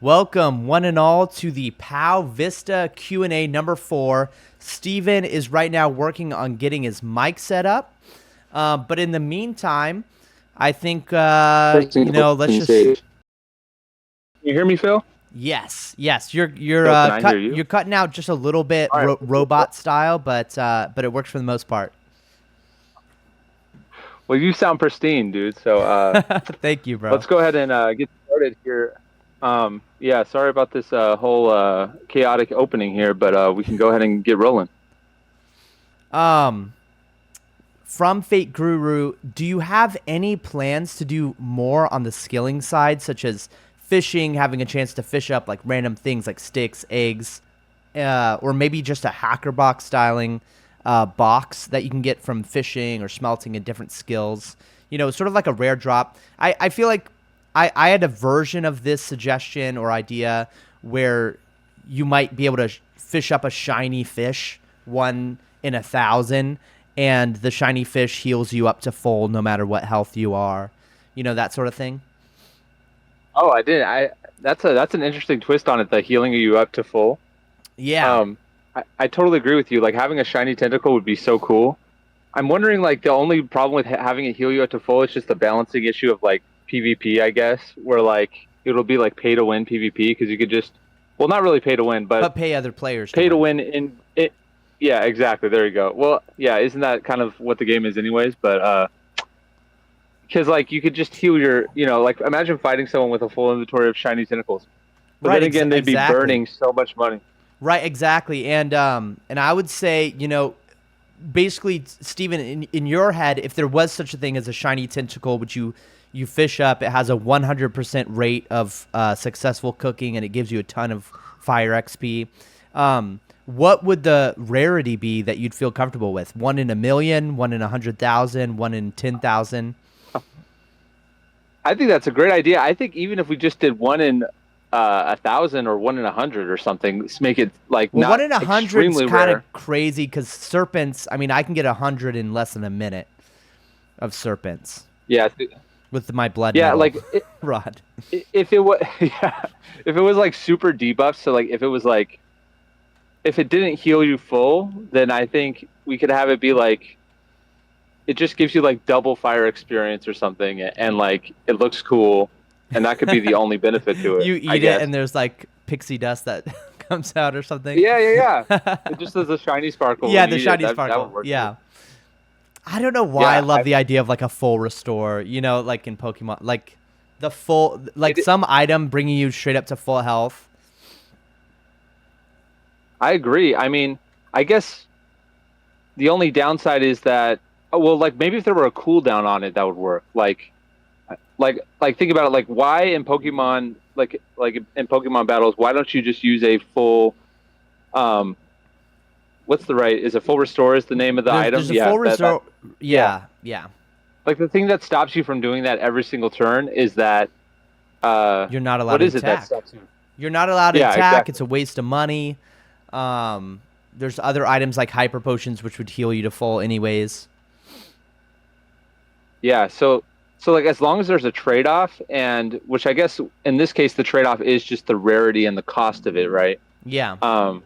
Welcome, one and all, to the Pow Vista Q&A number 4. Steven is right now working on getting his mic set up. But in the meantime, I think, let's just... Can you hear me, Phil? Yes. You're Phil, can I hear you? you're cutting out just a little bit All right. robot style, but it works for the most part. Well, you sound pristine, dude. So Thank you, bro. let's go ahead and get started here. Yeah, sorry about this whole chaotic opening here, but we can go ahead and get rolling. From Fate Guru, do you have any plans to do more on the skilling side, such as fishing, having a chance to fish up like random things like sticks, eggs, or maybe just a hacker box styling box that you can get from fishing or smelting and different skills? You know, sort of like a rare drop. I feel like I had a version of this suggestion or idea where you might be able to fish up a shiny fish, 1 in 1,000, and the shiny fish heals you up to full no matter what health you are. You know, that sort of thing. Oh, I did. That's an interesting twist on it, the healing you up to full. Yeah. I totally agree with you. Like having a shiny tentacle would be so cool. I'm wondering, like, the only problem with having it heal you up to full is just the balancing issue of like PvP, I guess, where like it'll be like pay to win PvP because you could just, well, not really pay to win, but pay other players pay to win in it. Yeah, exactly. There you go. Well, yeah, isn't that kind of what the game is anyways? But because like you could just heal your, like imagine fighting someone with a full inventory of shiny tentacles. But Right, then again, they'd be burning so much money. Right, exactly. And I would say, basically, Steven, in your head, if there was such a thing as a shiny tentacle, which you fish up, it has a 100% rate of successful cooking, and it gives you a ton of fire XP. What would the rarity be that you'd feel comfortable with? 1 in 1,000,000, 1 in 100,000, 1 in 10,000? I think that's a great idea. I think even if we just did 1 in 1,000 or 1 in 100 or something, let's make it like not 1 in 100 is extremely kind of rare. crazy because serpents. I mean, I can get 100 in less than a minute of serpents. Yeah. With my blood Yeah, metal like rod. if it was, yeah, if it was like super debuffed, so like if it was like, if it didn't heal you full, then I think we could have it be like, it just gives you like double fire experience or something, and like it looks cool, and that could be the only benefit to it. You I eat guess. it and there's like pixie dust that comes out or something. Yeah. It just does a shiny sparkle. Yeah, when the you eat shiny it. That sparkle. would work Yeah. too. I don't know why Yeah, I love the idea of like a full restore, like in Pokemon, like the full, like some item bringing you straight up to full health. I agree. I mean, I guess the only downside is that, well, like maybe if there were a cooldown on it, that would work. Like think about it. Like why in Pokemon, like in Pokemon battles, why don't you just use a full, what's the right? Is a full restore is the name of the item? There's a full restore. Yeah. Like the thing that stops you from doing that every single turn is that You're not allowed what to is it that attack. stops you? You're not allowed to Yeah, attack. exactly. It's a waste of money. There's other items like hyper potions, which would heal you to full anyways. Yeah, so like as long as there's a trade-off, and which I guess in this case the trade-off is just the rarity and the cost of it, right? Yeah.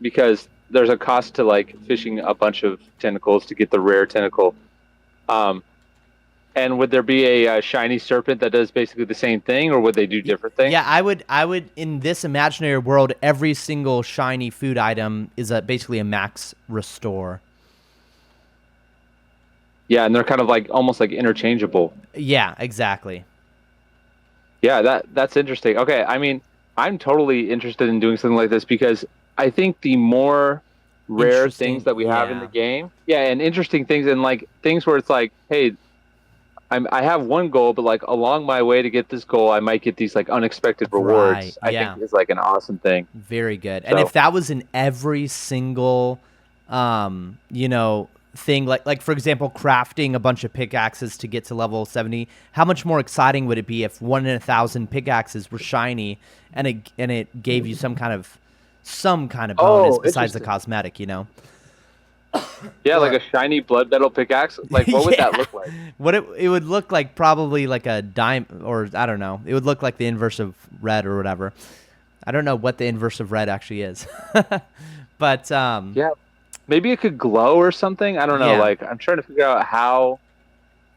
Because there's a cost to like fishing a bunch of tentacles to get the rare tentacle. And would there be a shiny serpent that does basically the same thing, or would they do different things? Yeah, I would in this imaginary world, every single shiny food item is basically a max restore. Yeah, and they're kind of like almost like interchangeable. Yeah, exactly. Yeah, that's interesting. Okay, I mean, I'm totally interested in doing something like this because I think the more rare things that we have in the game, and interesting things, and like things where it's like, hey, I have one goal, but like along my way to get this goal, I might get these like unexpected rewards. Right, I think is like an awesome thing. Very good. And if that was in every single, thing, like for example, crafting a bunch of pickaxes to get to level 70, how much more exciting would it be if 1 in 1,000 pickaxes were shiny, and it gave you some kind of bonus besides the cosmetic, Yeah, like or a shiny blood metal pickaxe. Like, what would that yeah, look like? what it would look like, probably like a dime, or I don't know. It would look like the inverse of red or whatever. I don't know what the inverse of red actually is, but Yeah, maybe it could glow or something. I don't know. yeah, Like, I'm trying to figure out how,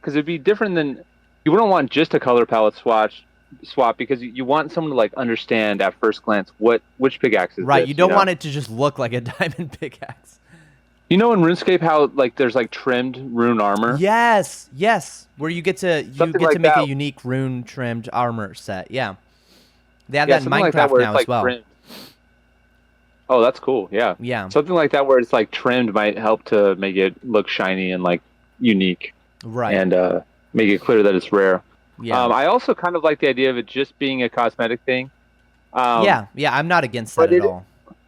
because it'd be different than you wouldn't want just a color palette swap because you want someone to like understand at first glance which pickaxe is right. this. You don't want it to just look like a diamond pickaxe. You know in RuneScape how like there's like trimmed rune armor, Yes, yes. Where you something get to like make a that. unique rune trimmed armor set. Yeah, they have Yeah, that in something like that Minecraft where it's now as like well. trimmed. Oh, that's cool. Yeah, Yeah, something like that where it's like trimmed might help to make it look shiny and like unique right. and make it clear that it's rare. Yeah, I also kind of like the idea of it just being a cosmetic thing. Um, yeah, yeah. I'm not against that but at it all.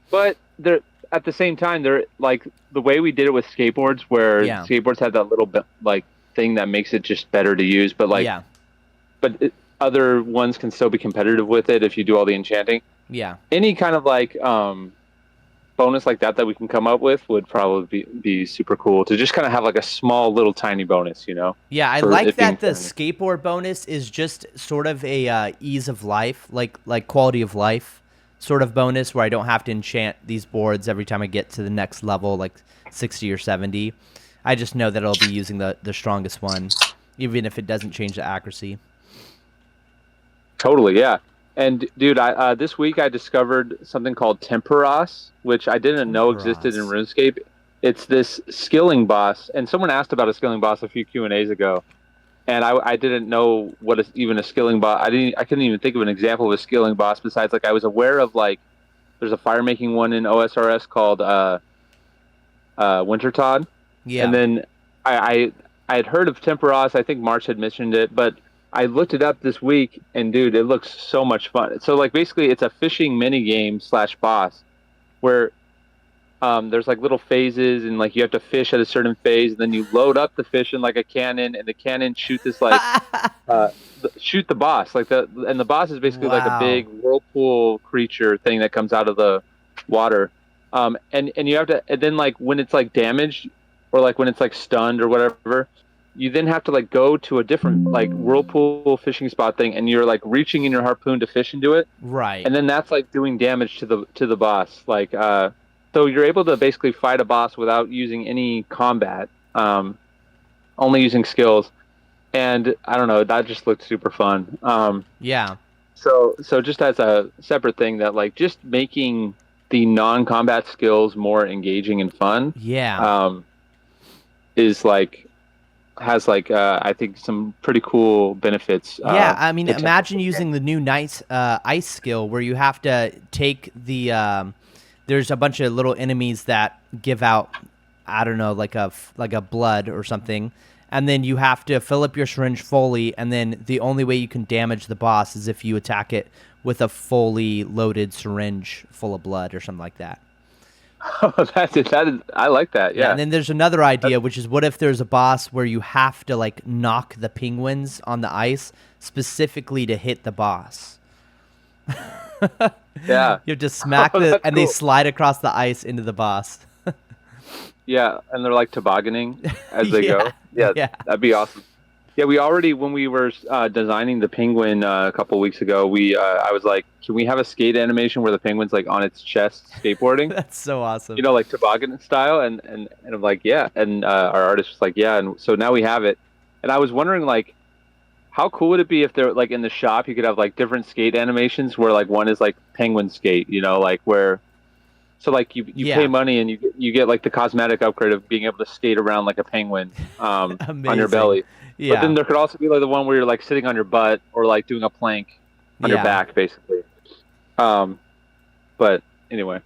but there at the same time they're like the way we did it with skateboards where Yeah, skateboards had that little bit like thing that makes it just better to use but like yeah, other ones can still be competitive with it if you do all the enchanting. yeah. Any kind of like bonus like that we can come up with would probably be super cool to just kind of have like a small little tiny bonus, Yeah, I for like it being that the shiny. skateboard bonus is just sort of a ease of life, like quality of life sort of bonus, where I don't have to enchant these boards every time I get to the next level, like 60 or 70. I just know that I'll be using the strongest one, even if it doesn't change the accuracy. Totally, yeah. And dude, I this week I discovered something called Temperos, which I didn't know existed in Temperos. RuneScape. It's this skilling boss, and someone asked about a skilling boss a few Q&As ago, and I didn't know what is even a skilling boss. I couldn't even think of an example of a skilling boss besides like I was aware of like there's a fire making one in OSRS called Winter Todd, and Yeah. then I had heard of Temperos. I think March had mentioned it, but I looked it up this week, and dude, it looks so much fun. So like basically, it's a fishing mini game slash boss where there's like little phases, and like you have to fish at a certain phase, and then you load up the fish in like a cannon, and the cannon shoot this like uh, shoot the boss and the boss is basically like a Wow. big whirlpool creature thing that comes out of the water. And you have to, and then like when it's like damaged or like when it's like stunned or whatever, you then have to like go to a different like whirlpool fishing spot thing, and you're like reaching in your harpoon to fish into it, Right. and then that's like doing damage to the boss. Like so you're able to basically fight a boss without using any combat, only using skills. And I don't know, that just looked super fun. Yeah. So just as a separate thing, that like just making the non-combat skills more engaging and fun, Yeah. um, is like has like I think some pretty cool benefits. Yeah, I mean, Potential imagine for the game. using the new nice ice skill where you have to take the. There's a bunch of little enemies that give out, I don't know, like a blood or something, and then you have to fill up your syringe fully, and then the only way you can damage the boss is if you attack it with a fully loaded syringe full of blood or something like that. That's it. That is, I like that. Yeah, and Yeah. then there's another idea, which is what if there's a boss where you have to like knock the penguins on the ice specifically to hit the boss? Yeah. You have to smack Oh, that's and they cool. slide across the ice into the boss. Yeah, and they're like tobogganing as they Yeah, go. Yeah, yeah. that'd be awesome. Yeah, we already when we were designing the penguin a couple weeks ago, we I was like, can we have a skate animation where the penguin's like on its chest skateboarding? That's so awesome. Like toboggan style, and I'm like, yeah, and our artist was like, yeah, and so now we have it. And I was wondering like, how cool would it be if they're like in the shop you could have like different skate animations where like one is like penguin skate, like where so like you pay Yeah, money and you get like the cosmetic upgrade of being able to skate around like a penguin on your amazing. belly. But then Yeah, there could also be like the one where you're like sitting on your butt or like doing a plank on your yeah. back basically. Um but anyway.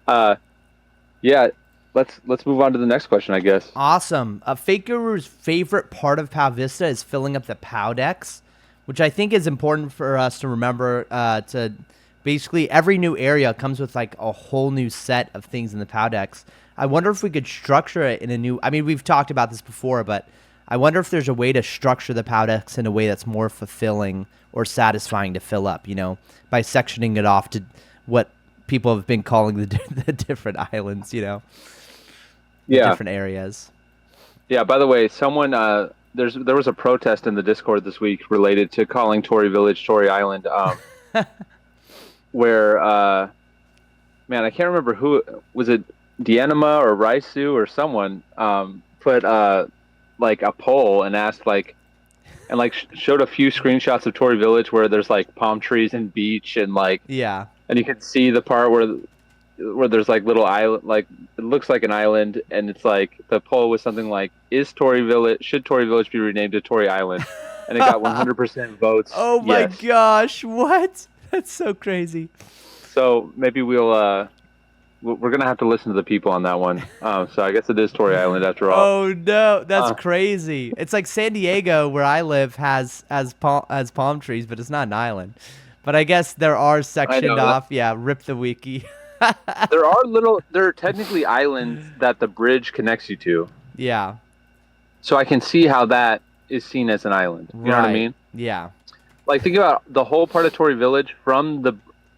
Uh yeah, let's move on to the next question, I guess. Awesome. Fake Guru's favorite part of Pow Vista is filling up the Pow decks, which I think is important for us to remember. To basically every new area comes with like a whole new set of things in the Pow decks. I wonder if we could structure it in a new. I mean, we've talked about this before, but I wonder if there's a way to structure the Pow decks in a way that's more fulfilling or satisfying to fill up. By sectioning it off to what people have been calling the the different islands. the Yeah. different areas. Yeah. By the way, someone there was a protest in the Discord this week related to calling Tory Village Tory Island, where man, I can't remember who was it, Deanima or Raisu or someone put like a poll and asked like and like showed a few screenshots of Tory Village where there's like palm trees and beach and like Yeah. and you can see the part where there's like little island, like it looks like an island, and it's like the poll was something like, should Tory Village be renamed to Tory Island? And it got 100% votes Oh my yes. gosh, what? That's so crazy. So maybe we're gonna have to listen to the people on that one. So I guess it is Tory Island after all. Oh no, that's crazy. It's like San Diego, where I live, has palm trees, but it's not an island. But I guess there are sectioned off. Yeah, rip the wiki. There are technically islands that the bridge connects you to. Yeah. So I can see how that is seen as an island. You know what I mean? Yeah. Like think about the whole part of Tory Village from the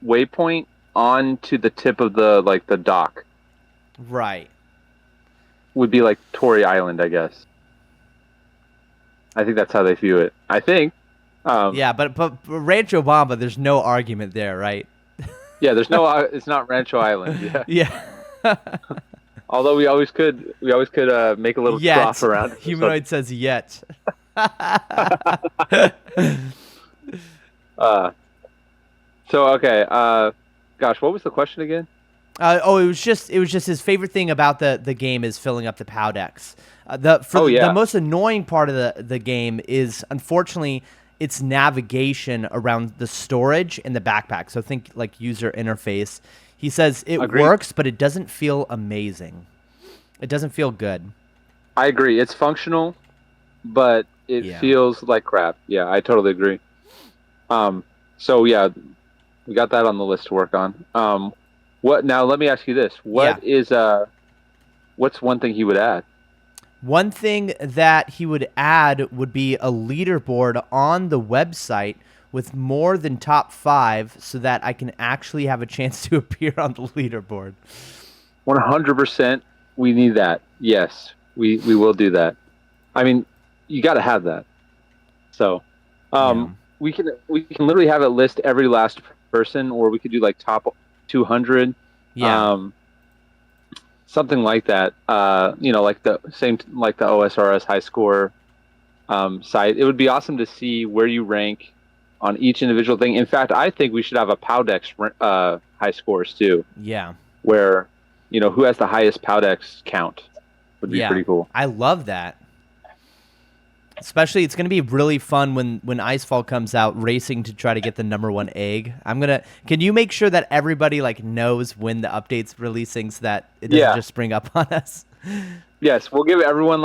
waypoint on to the tip of the dock. Right. Would be like Tory Island, I guess. I think that's how they view it. I think. Yeah, but Rancho Bamba, there's no argument there, right? Yeah, there's no. It's not Rancho Island. Yeah. Yeah. Although we always could make a little trough around it. Humanoid says yet. So okay. Gosh, what was the question again? It was just his favorite thing about the game is filling up the POW decks. The most annoying part of the game is, unfortunately, its navigation around the storage and the backpack. So think like user interface. He says it works, but it doesn't feel amazing. It doesn't feel good. I agree. It's functional, but it feels like crap. Yeah, I totally agree. So yeah, we got that on the list to work on. What now? Let me ask you this: what's one thing he would add? One thing that he would add would be a leaderboard on the website with more than top 5, so that I can actually have a chance to appear on the leaderboard. 100%. We need that. Yes, we will do that. I mean, you got to have that. So, we can literally have it list every last person, or we could do like top 200. Yeah. Something like that. Like the OSRS high score site. It would be awesome to see where you rank on each individual thing. In fact, I think we should have a Powdex high scores too. Yeah. Where, who has the highest Powdex count would be pretty cool. I love that. Especially, it's going to be really fun when Icefall comes out, racing to try to get the #1 egg. Can you make sure that everybody knows when the update's releasing, so that it doesn't just spring up on us? Yes, we'll give everyone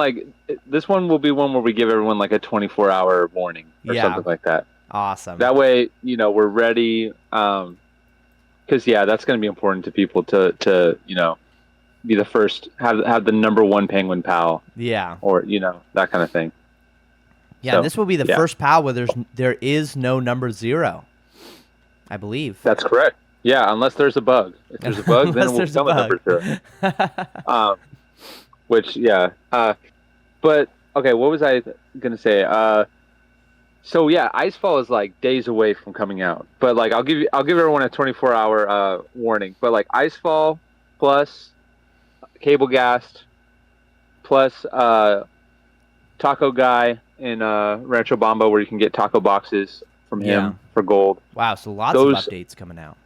this one will be one where we give everyone a 24-hour warning or something like that. Awesome. That way, we're ready. Because that's going to be important to people to be the first, have the #1 penguin pal. Yeah. Or that kind of thing. Yeah, so, and this will be the first POW where there is no #0, I believe. That's correct. Yeah, unless there's a bug. If there's a bug, then it will become a #0. But okay, what was I gonna say? So yeah, Icefall is days away from coming out. But I'll give everyone a 24-hour warning. But Icefall plus Cable Gast plus Taco Guy in Rancho Bamba, where you can get taco boxes from him for gold. Wow, so lots of updates coming out.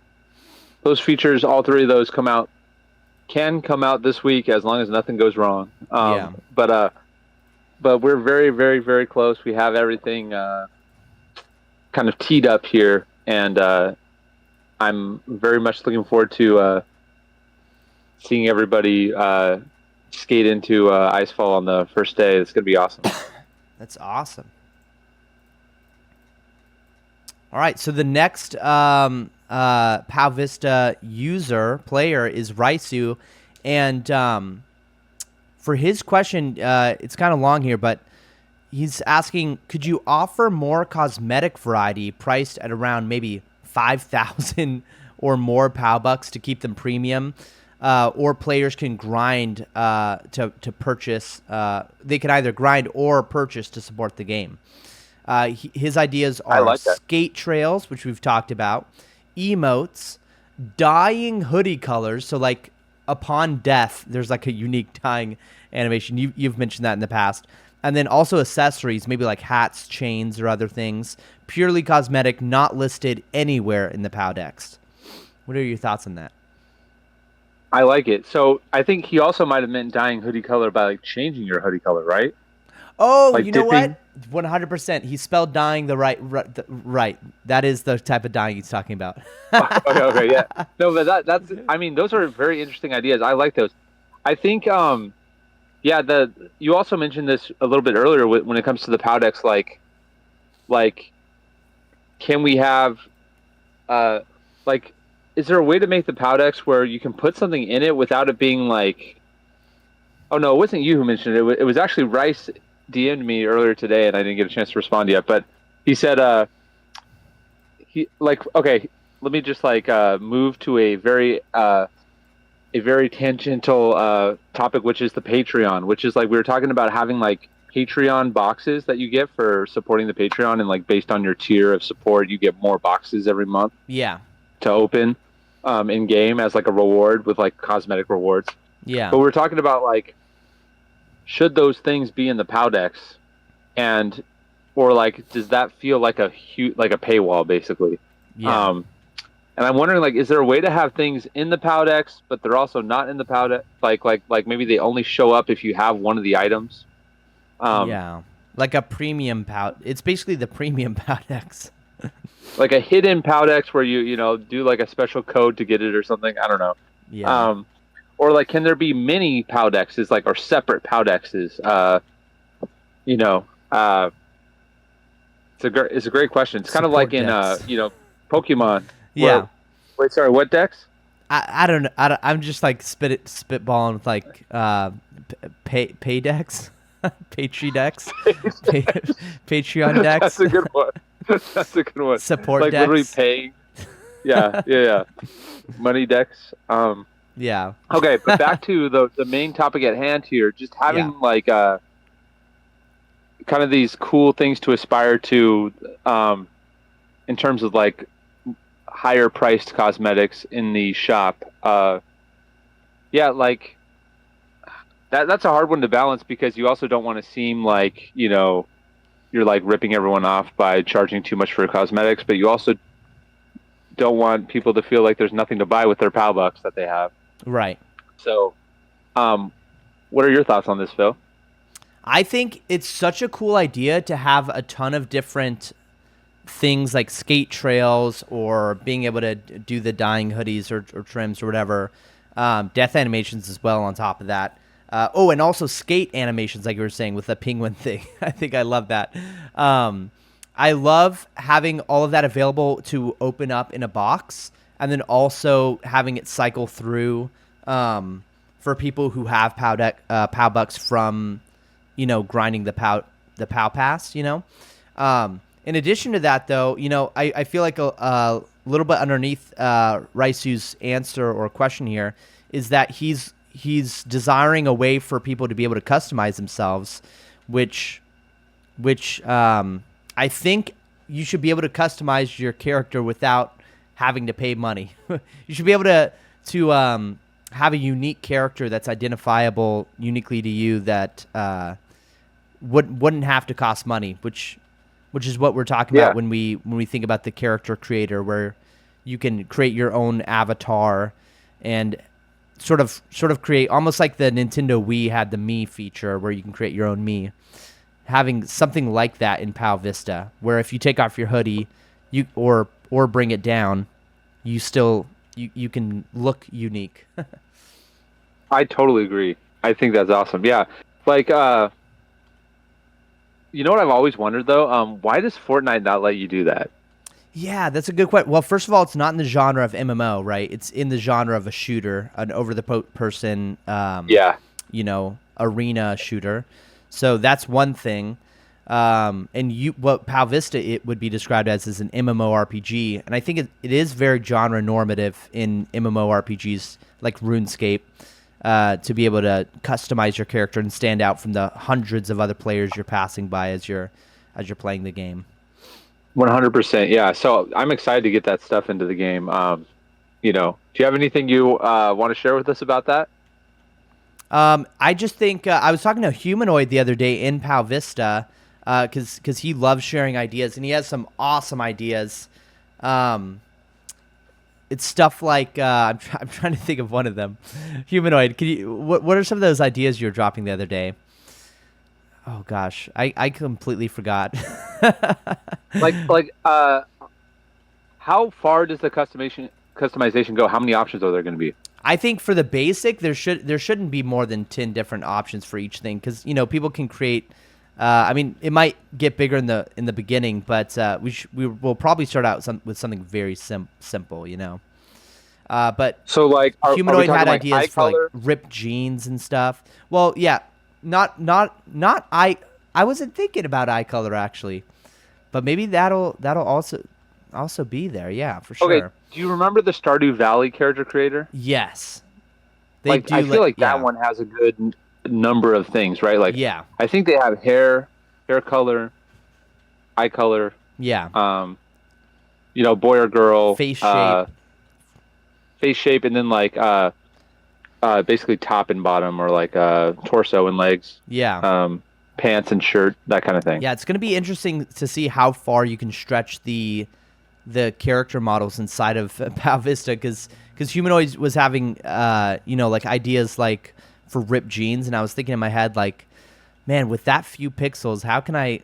Those features, all 3 of those can come out this week as long as nothing goes wrong. But we're very, very, very close. We have everything kind of teed up here, and I'm very much looking forward to seeing everybody skate into Icefall on the first day. It's going to be awesome. That's awesome. All right, so the next Pow Vista player is Raisu, and for his question, it's kind of long here, but he's asking, could you offer more cosmetic variety priced at around maybe 5,000 or more POW bucks to keep them premium? or players can grind to purchase. They can either grind or purchase to support the game. His ideas I are like that. skate trails, which we've talked about, emotes, dyeing hoodie colors. So like upon death, there's like a unique dyeing animation. You've mentioned that in the past. And then also accessories, maybe like hats, chains, or other things. Purely cosmetic, not listed anywhere in the Powdex. What are your thoughts on that? I like it. So I think he also might have meant dyeing hoodie color by like changing your hoodie color, right? Oh, Like you know dipping. what? 100%. He spelled dying the right. That is the type of dying he's talking about. Okay, okay, yeah. No, but that's I mean, those are very interesting ideas. I like those. I think yeah, the you also mentioned this a little bit earlier when it comes to the Powdex, like can we have uh like is there a way to make the Powdex where you can put something in it without it being like oh no, it wasn't you who mentioned it. It was actually Rice DM'd me earlier today and I didn't get a chance to respond yet, but he said he like okay, let me just like move to a very tangential topic, which is the Patreon, which is like we were talking about having like Patreon boxes that you get for supporting the Patreon, and like based on your tier of support, you get more boxes every month Yeah. to open in game as like a reward with like cosmetic rewards. Yeah. But we're talking about like should those things be in the Powdex, and or like does that feel like a huge like a paywall basically? Yeah. Um, and I'm wondering, like, is there a way to have things in the Powdex, but they're also not in the Powdex? Like maybe they only show up if you have one of the items. Um, Yeah. Like a premium pout. It's basically the premium Powdex. like a hidden Powdex where you know do like a special code to get it or something. I don't know. Yeah. Um, or like, can there be mini Powdexes, like or separate Powdexes? You know, it's a great question. It's kind of like Support in decks. you know Pokemon where Yeah. wait sorry what decks? I don't know. I'm just like spitballing with like pay decks, Patreon decks, pay, Patreon That's decks, a good one. That's a good one. support Like literally decks. paying. Yeah, yeah, yeah. Money decks. Yeah. Okay, but back to the main topic at hand here. Just Yeah. having like kind of these cool things to aspire to, in terms of like higher priced cosmetics in the shop. Yeah, like that's a hard one to balance because you also don't want to seem like you know you're like ripping everyone off by charging too much for cosmetics, but you also don't want people to feel like there's nothing to buy with their PAL bucks that they have. Right. So, um, what are your thoughts on this, Phil? I think it's such a cool idea to have a ton of different things like skate trails or being able to do the dyeing hoodies or trims or whatever. Death animations as well on top of that. Oh, and also skate animations, like you were saying, with the penguin thing. I think I love that. I love having all of that available to open up in a box and then also having it cycle through for people who have POW bucks from, grinding the POW pass, In addition to that, though, I feel like a little bit underneath Raisu's answer or question here is that he's desiring a way for people to be able to customize themselves, which I think you should be able to customize your character without having to pay money. You should be able to have a unique character that's identifiable uniquely to you that wouldn't have to cost money, which is what we're talking Yeah, about when we think about the character creator, where you can create your own avatar and sort of create almost like the Nintendo Wii had the Me feature where you can create your own Me. Having something like that in Pow Vista, where if you take off your hoodie, you or bring it down, you can look unique. I totally agree. I think that's awesome. Yeah, like you know what I've always wondered though? Why does Fortnite not let you do that? Yeah, that's a good question. Well, first of all, it's not in the genre of MMO, right? It's in the genre of a shooter, an over-the-person, Yeah, arena shooter. So that's one thing. And what Pow Vista it would be described as is an MMORPG, and I think it is very genre normative in MMORPGs like RuneScape, to be able to customize your character and stand out from the hundreds of other players you're passing by as you're playing the game. 100%. Yeah. So I'm excited to get that stuff into the game. Do you have anything you want to share with us about that? I just think I was talking to a Humanoid the other day in Pow Vista, because he loves sharing ideas and he has some awesome ideas. It's stuff like I'm trying to think of one of them. Humanoid, what are some of those ideas you were dropping the other day? Oh gosh, I completely forgot. How far does the customization go? How many options are there going to be? I think for the basic, there shouldn't be more than 10 different options for each thing, because people can create. I mean, it might get bigger in the beginning, but we'll probably start out with something very simple, But so like, Humanoid had like ideas for like ripped jeans and stuff. Well, yeah, not I wasn't thinking about eye color actually, but maybe that'll also be there. Yeah, for sure. Okay, do you remember the Stardew Valley character creator? Yes, I feel like that one has a good number of things, right? Like, yeah, I think they have hair color, eye color, yeah, boy or girl, face shape, and then like basically top and bottom, or like torso and legs, yeah, pants and shirt, that kind of thing. Yeah, it's going to be interesting to see how far you can stretch the character models inside of Pow Vista, because Humanoid was having like ideas like for ripped jeans, and I was thinking in my head like, man, with that few pixels, how can I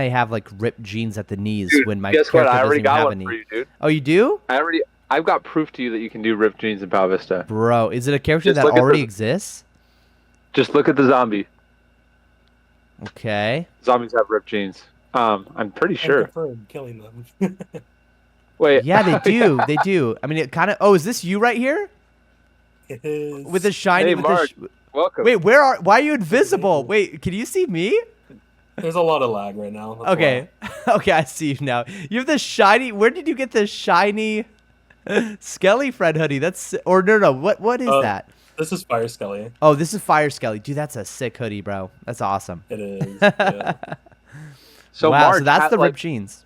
have like ripped jeans at the knees, dude, when my guess character what? I already doesn't got have one any? for you, dude. Oh, you do? I've got proof to you that you can do ripped jeans in Pow Vista. Bro, is it a character that already exists? Just look at the zombie. Okay. Zombies have ripped jeans. I'm pretty sure. I prefer killing them. Wait. Yeah, they do. They do. I mean, it kind of. Oh, is this you right here? It is. With the shiny. Hey, Mark. Welcome. Wait, why are you invisible? Wait, can you see me? There's a lot of lag right now. Okay. Okay, I see you now. You have the shiny. Where did you get the shiny Skelly Friend hoodie? No. What is that? This is Fire Skelly. Oh, this is Fire Skelly. Dude, that's a sick hoodie, bro. That's awesome. It is. Yeah. So wow, March, so that's the ripped jeans.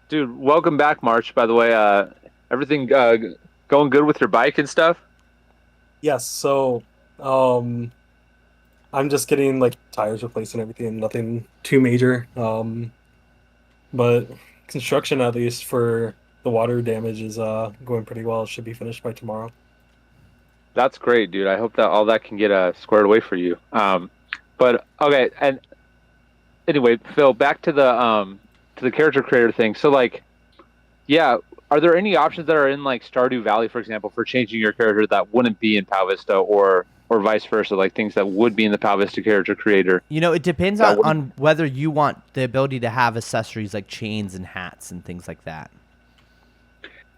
Dude, welcome back, March, by the way. Everything going good with your bike and stuff? Yes, so I'm just getting like tires replaced and everything, nothing too major. But construction, at least for the water damage, is going pretty well. It should be finished by tomorrow. That's great, dude. I hope that all that can get squared away for you. But okay, and anyway, Phil, back to the character creator thing. So like, yeah, are there any options that are in like Stardew Valley, for example, for changing your character that wouldn't be in Pow Vista, or vice versa, like things that would be in the Pow Vista character creator? It depends on whether you want the ability to have accessories like chains and hats and things like that.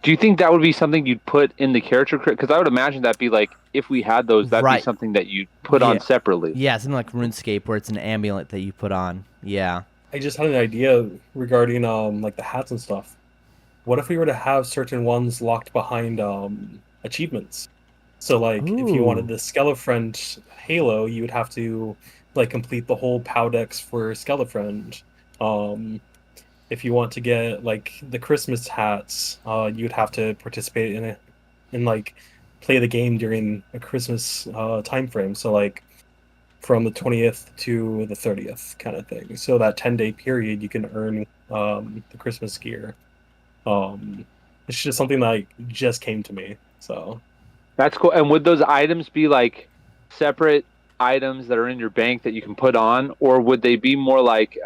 Do you think that would be something you'd put in the character? Because I would imagine that'd be like, if we had those, that'd be something that you'd put on separately. Yeah, something like RuneScape, where it's an amulet that you put on. Yeah. I just had an idea regarding like the hats and stuff. What if we were to have certain ones locked behind achievements? So like, if you wanted the Skelefriend Halo, you would have to like complete the whole Powdex for Skelefriend. If you want to get like the Christmas hats, you'd have to participate in like play the game during a Christmas time frame. So like from the 20th to the 30th kind of thing. So that 10-day period, you can earn the Christmas gear. It's just something that just came to me. So that's cool. And would those items be like separate items that are in your bank that you can put on, or would they be more like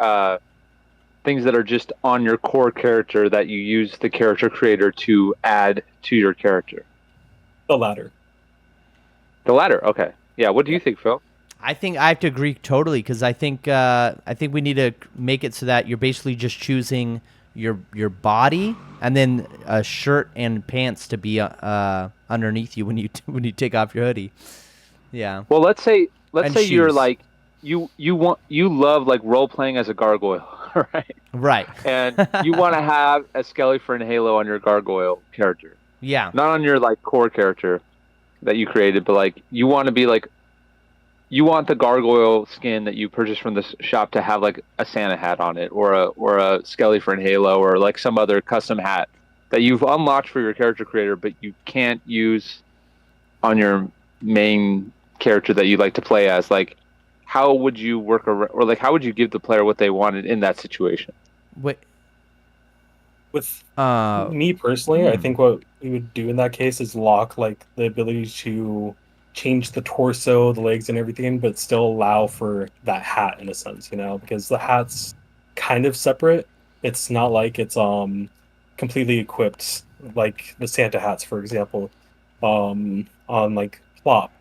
things that are just on your core character that you use the character creator to add to your character? The latter. The latter. Okay. Yeah. What do you think, Phil? I think I have to agree totally, because I think we need to make it so that you're basically just choosing your body and then a shirt and pants to be underneath you when you take off your hoodie. Yeah. Well, let's say shoes. you're like you love like role playing as a gargoyle, right? Right. And you want to have a Skelly Friend Halo on your gargoyle character, Yeah. not on your like core character that you created, but like you want to be like you want the gargoyle skin that you purchased from the shop to have like a Santa hat on it, or a Skelly Friend Halo, or like some other custom hat that you've unlocked for your character creator, but you can't use on your main character that you like to play as. Like, how would you work around, or like how would you give the player what they wanted in that situation? Wait. With Uh. me personally, I think what we would do in that case is lock like the ability to change the torso, the legs, and everything, but still allow for that hat in a sense, because the hat's kind of separate. It's not like it's completely equipped like the Santa hats, for example, on like Plop,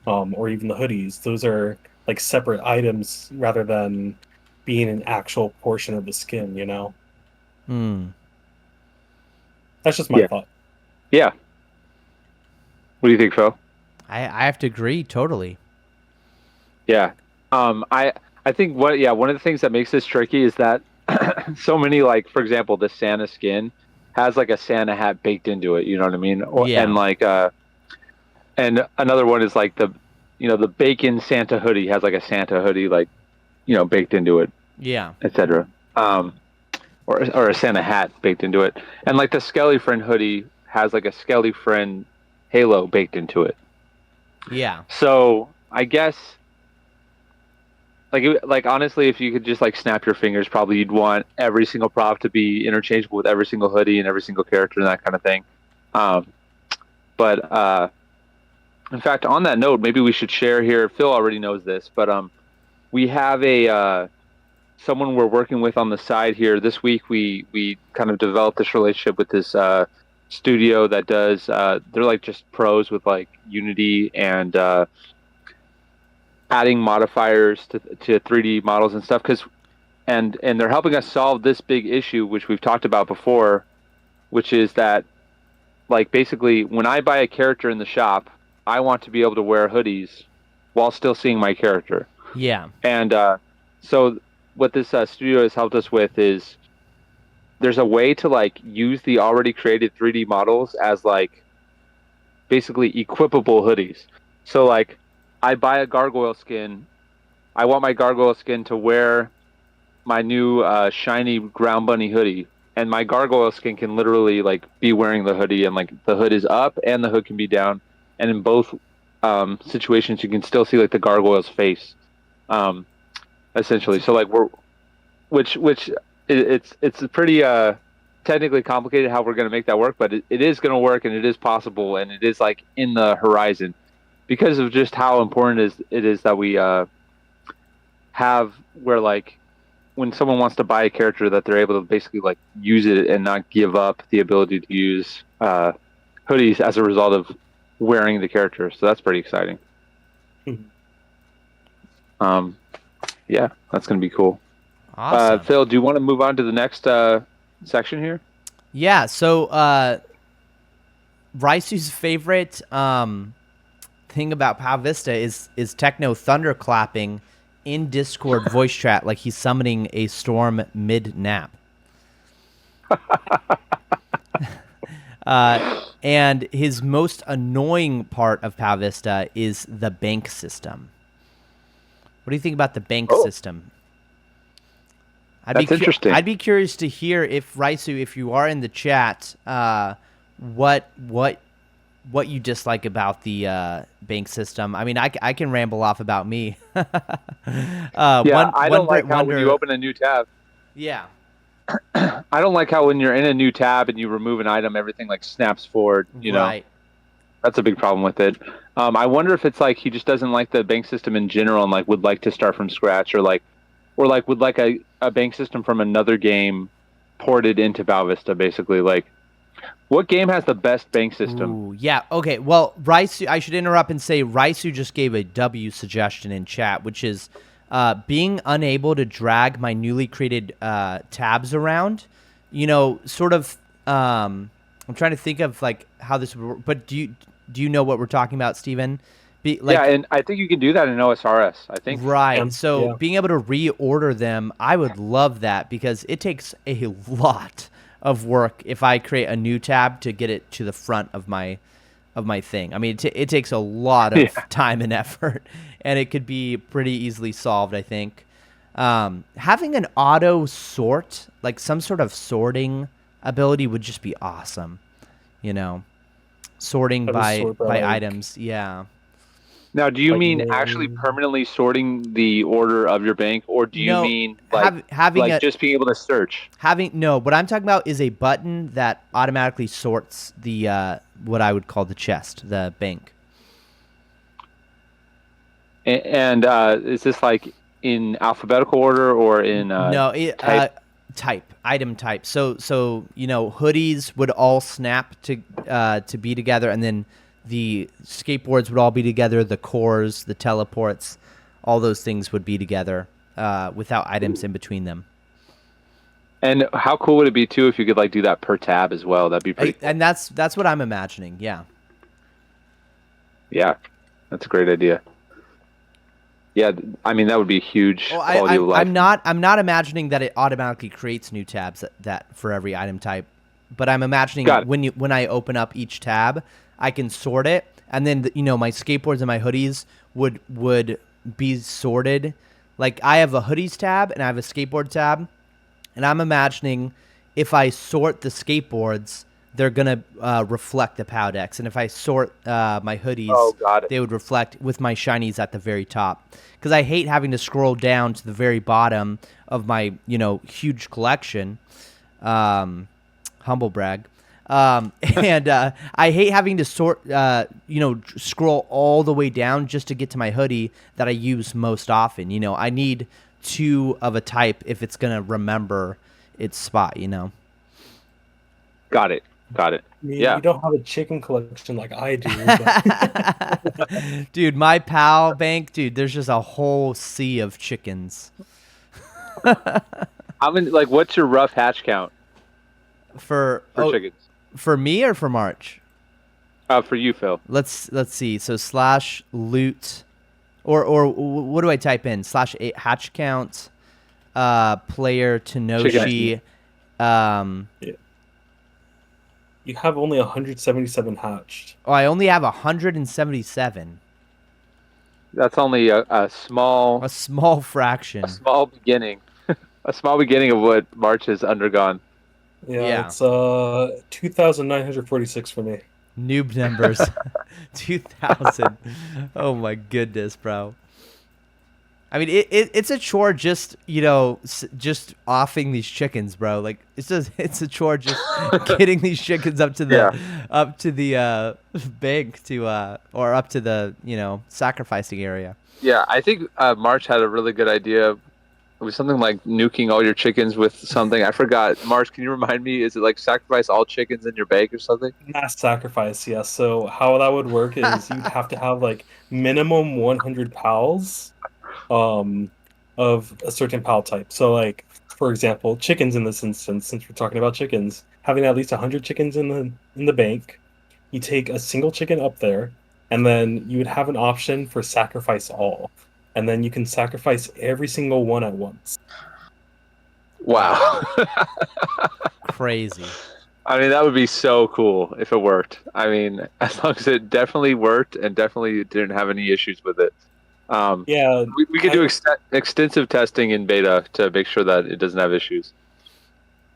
or even the hoodies. Those are like separate items rather than being an actual portion of the skin. Hmm. That's just my Yeah. thought. Yeah. What do you think, Phil? I have to agree totally. Yeah. I think one of the things that makes this tricky is that so many, like, for example, the Santa skin has like a Santa hat baked into it, you know what I mean? Yeah. And like and another one is like the bacon Santa hoodie has like a Santa hoodie like, baked into it, Yeah. etc. Or a Santa hat baked into it. And like the Skelly Friend hoodie has like a Skelly Friend halo baked into it. Yeah. So, I guess like honestly, if you could just like snap your fingers, probably you'd want every single prop to be interchangeable with every single hoodie and every single character and that kind of thing. Um, but in fact, on that note, maybe we should share here. Phil already knows this, but we have a someone we're working with on the side here. This week, we kind of developed this relationship with this studio that does. They're like just pros with like Unity and adding modifiers to 3D models and stuff. And they're helping us solve this big issue, which we've talked about before, which is that like basically when I buy a character in the shop, I want to be able to wear hoodies while still seeing my character. Yeah. And so what this studio has helped us with is there's a way to like use the already created 3D models as like basically equipable hoodies. So like I buy a gargoyle skin, I want my gargoyle skin to wear my new shiny ground bunny hoodie, and my gargoyle skin can literally like be wearing the hoodie, and like the hood is up and the hood can be down, and in both situations you can still see like the gargoyle's face, essentially. So like it's pretty technically complicated how we're going to make that work, but it is going to work, and it is possible, and it is like in the horizon because of just how important it is that we have where like when someone wants to buy a character that they're able to basically like use it and not give up the ability to use hoodies as a result of wearing the character. So that's pretty exciting. Yeah, that's going to be cool. Awesome. Phil, do you want to move on to the next section here? Yeah. So, Raisu's favorite thing about Pow Vista is techno thunderclapping in Discord voice chat like he's summoning a storm mid nap. And his most annoying part of Pow Vista is the bank system. What do you think about the bank system? That's interesting. I'd be curious to hear if Raisu, if you are in the chat, what you dislike about the bank system. I mean, I can ramble off about me. I don't like how when you open a new tab. Yeah. I don't like how when you're in a new tab and you remove an item, everything like snaps forward. You know, that's a big problem with it. I wonder if it's like he just doesn't like the bank system in general and like would like to start from scratch, or would like a bank system from another game ported into Pow Vista, basically. Like, what game has the best bank system? Ooh, yeah. Okay. Well, Raisu, I should interrupt and say Raisu just gave a W suggestion in chat, which is being unable to drag my newly created tabs around. You know, sort of. I'm trying to think of like how this would work, but do you know what we're talking about, Steven? Be Yeah, like and I think you can do that in OSRS. I think. right. So Yeah. being able to reorder them, I would love that because it takes a lot of work if I create a new tab to get it to the front of my thing. I mean, it takes a lot Yeah. of time and effort, and it could be pretty easily solved, I think. Having an auto sort, like some sort of sorting ability, would just be awesome. You know, sorting I was sort by by items. Yeah. Now, do you like mean actually name. permanently sorting the order of your bank, or do you No, mean like having a just being able to search? having no. What I'm talking about is a button that automatically sorts the what I would call the chest, the bank. And is this like in alphabetical order or in No, type? type item type. So hoodies would all snap to be together, and then the skateboards would all be together. The cores, the teleports, all those things would be together without items in between them. And how cool would it be too if you could like do that per tab as well? That'd be pretty cool. And that's what I'm imagining. Yeah. Yeah, that's a great idea. Yeah, I mean that would be a huge Well, quality of life. I'm not imagining that it automatically creates new tabs that for every item type, but I'm imagining Got it. when I open up each tab, I can sort it, and then my skateboards and my hoodies would be sorted. Like I have a hoodies tab and I have a skateboard tab, and I'm imagining if I sort the skateboards, they're gonna reflect the Powdex, and if I sort my Oh, hoodies, got it. they would reflect with my shinies at the very top. Because I hate having to scroll down to the very bottom of my huge collection. Humble brag. And I hate having to scroll all the way down just to get to my hoodie that I use most often. I need two of a type if it's gonna remember its spot. Got it. Got it. I mean, Yeah. you don't have a chicken collection like I do, but Dude, my pal bank, dude, there's just a whole sea of chickens. How many? Like, what's your rough hatch count For for chickens? for me or for March? For you, Phil. Let's see. So slash loot, or what do I type in? Slash eight hatch count, player Tenoshi. yeah. You have only 177 hatched. Oh, I only have 177. That's only a small A small fraction. beginning. A small beginning of what March has undergone. Yeah, Yeah. it's 2,946 for me. Noob numbers. 2,000. Oh my goodness, bro. I mean, it's a chore just just offing these chickens, bro. Like it's a chore just getting these chickens up to the bank to or up to the sacrificing area. Yeah, I think March had a really good idea. It was something like nuking all your chickens with something. I forgot. March, can you remind me? Is it like sacrifice all chickens in your bag or something? Mass sacrifice, yes. So how that would work is you'd have to have like minimum 100 pals of a certain pal type. So like for example, chickens in this instance, since we're talking about chickens, having at least 100 chickens in the bank, you take a single chicken up there, and then you would have an option for sacrifice all. And then you can sacrifice every single one at once. Wow. Crazy. I mean, that would be so cool if it worked. I mean, as long as it definitely worked and definitely didn't have any issues with it. Yeah, We could do extensive testing in beta to make sure that it doesn't have issues.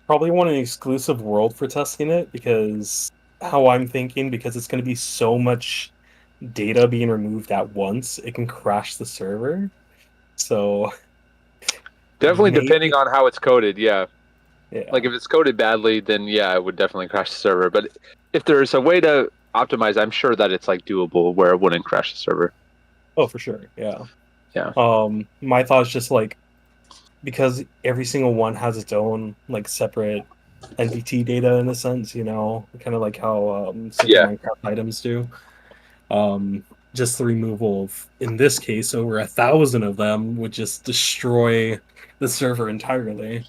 probably want an exclusive world for testing it because how I'm thinking, because it's going to be so much data being removed at once, it can crash the server. So Definitely maybe, depending on how it's coded, yeah. yeah. Like if it's coded badly, then yeah, it would definitely crash the server. But if there's a way to optimize, I'm sure that it's like doable where it wouldn't crash the server. Oh, for sure. Yeah. Yeah. My thought is just like because every single one has its own like separate NVT data in a sense, kind of like how certain Yeah. Minecraft items do. Just the removal of, in this case, over 1,000 of them would just destroy the server entirely.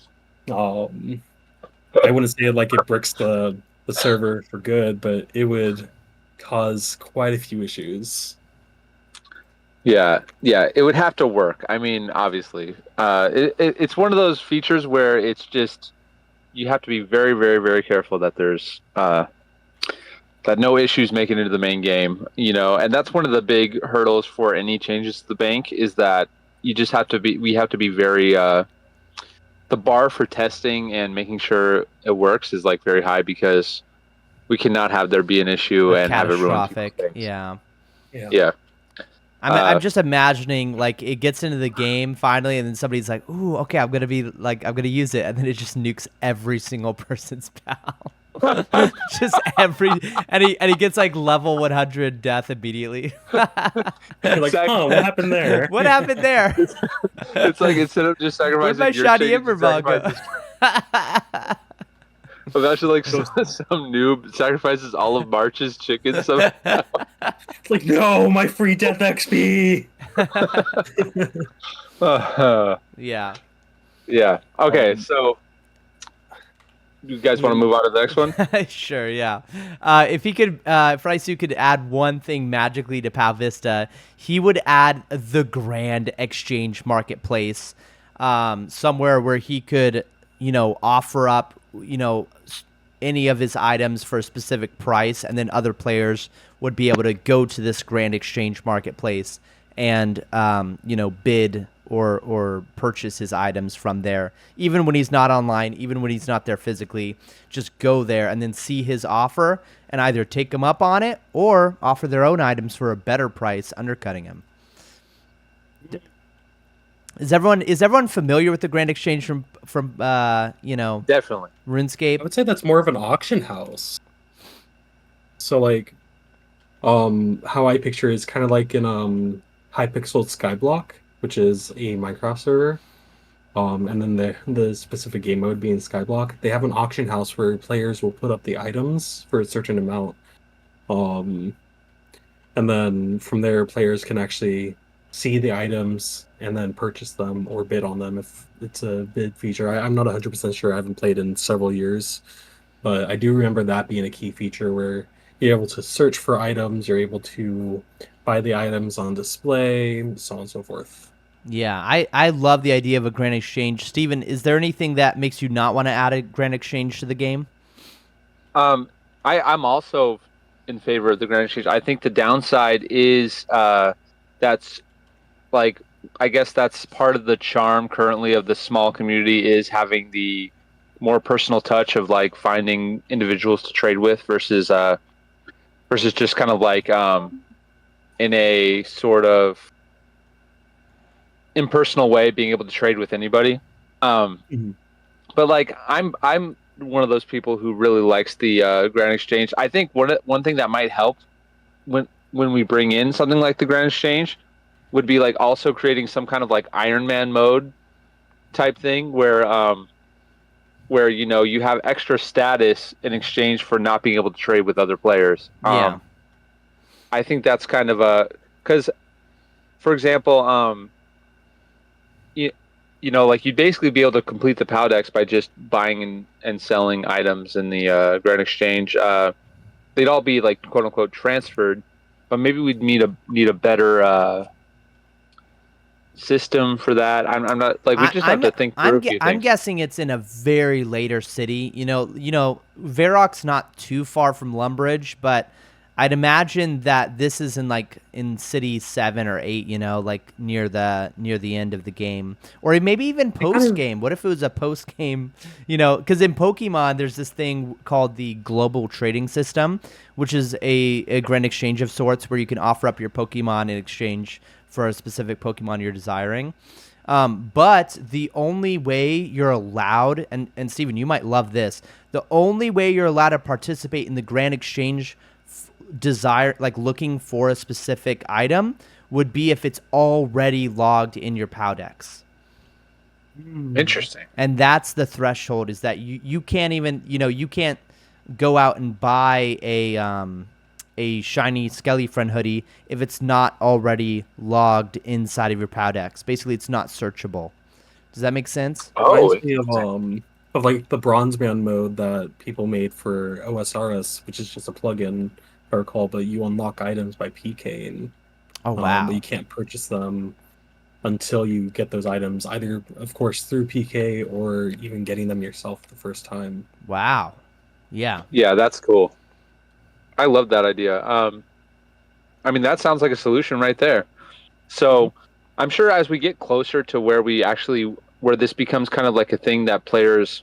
I wouldn't say like it bricks the server for good, but it would cause quite a few issues. Yeah, yeah, it would have to work. I mean, obviously, it's one of those features where it's just you have to be very, very, very careful that there's that no issues make it into the main game. And that's one of the big hurdles for any changes to the bank is that you just have to be. We have to be very. The bar for testing and making sure it works is like very high because we cannot have there be an issue Or and have it ruin people's catastrophic. things. Yeah. Yeah. Yeah. I'm just imagining like it gets into the game finally, and then somebody's like, "Ooh, okay, I'm gonna use it," and then it just nukes every single person's pal. Just every and he gets like level 100 death immediately. You're like, Exactly. what happened there? What happened there? It's like instead of just Where's sacrificing my your shiny chicken, ember bug? imagine like some noob sacrifices all of March's chickens. It's like, no, my free death XP. Yeah. Yeah. Okay. So, you guys want to move on to the next one? Sure, yeah. If he could, if Raisu could add one thing magically to Pow Vista, he would add the Grand Exchange Marketplace, somewhere where he could, offer up, any of his items for a specific price, and then other players would be able to go to this Grand Exchange Marketplace and, bid or purchase his items from there, even when he's not online, even when he's not there physically. Just go there and then see his offer and either take him up on it or offer their own items for a better price, undercutting him. Is everyone familiar with the Grand Exchange from Definitely. RuneScape? I would say that's more of an auction house. So like, how I picture is kind of like in Hypixel Skyblock, which is a Minecraft server. And then the specific game mode being Skyblock, they have an auction house where players will put up the items for a certain amount. And then from there, players can actually see the items and then purchase them or bid on them if it's a bid feature. I'm not 100% sure. I haven't played in several years, but I do remember that being a key feature where you're able to search for items, you're able to buy the items on display, so on and so forth. Yeah, I love the idea of a Grand Exchange. Steven, is there anything that makes you not want to add a Grand Exchange to the game? I'm also in favor of the Grand Exchange. I think the downside is that's like I guess that's part of the charm currently of the small community is having the more personal touch of like finding individuals to trade with versus just kind of like in a sort of impersonal way being able to trade with anybody. But like I'm one of those people who really likes the Grand Exchange. I think one thing that might help when we bring in something like the Grand Exchange would be like also creating some kind of like Iron Man mode type thing where you have extra status in exchange for not being able to trade with other players. Yeah. I think that's kind of because for example, like you'd basically be able to complete the POW decks by just buying and selling items in the Grand Exchange. They'd all be like quote unquote transferred, but maybe we'd need a better system for that. I'm not like we just have to think through a few I'm things. guessing it's in a very later city. Varrock's not too far from Lumbridge, but I'd imagine that this is in city 7 or 8, like near the end of the game, or maybe even post game. What if it was a post game? Because in Pokemon, there's this thing called the global trading system, which is a Grand Exchange of sorts where you can offer up your Pokemon in exchange for a specific Pokemon you're desiring. But the only way you're allowed, and Steven, you might love this, the only way you're allowed to participate in the Grand Exchange looking for a specific item would be if it's already logged in your Powdex. Interesting. And that's the threshold, is that you can't even, you can't go out and buy a shiny Skelly Friend hoodie if it's not already logged inside of your Powdex. Basically, it's not searchable. Does that make sense? Reminds me of like the Bronze Man mode that people made for OSRS, which is just a plugin, if I recall, but you unlock items by PKing. Oh But wow. you can't purchase them until you get those items, either, of course, through PK or even getting them yourself the first time. Wow. Yeah. Yeah, that's cool. I love that idea. I mean, that sounds like a solution right there. Mhm. So I'm sure as we get closer to where this becomes kind of like a thing that players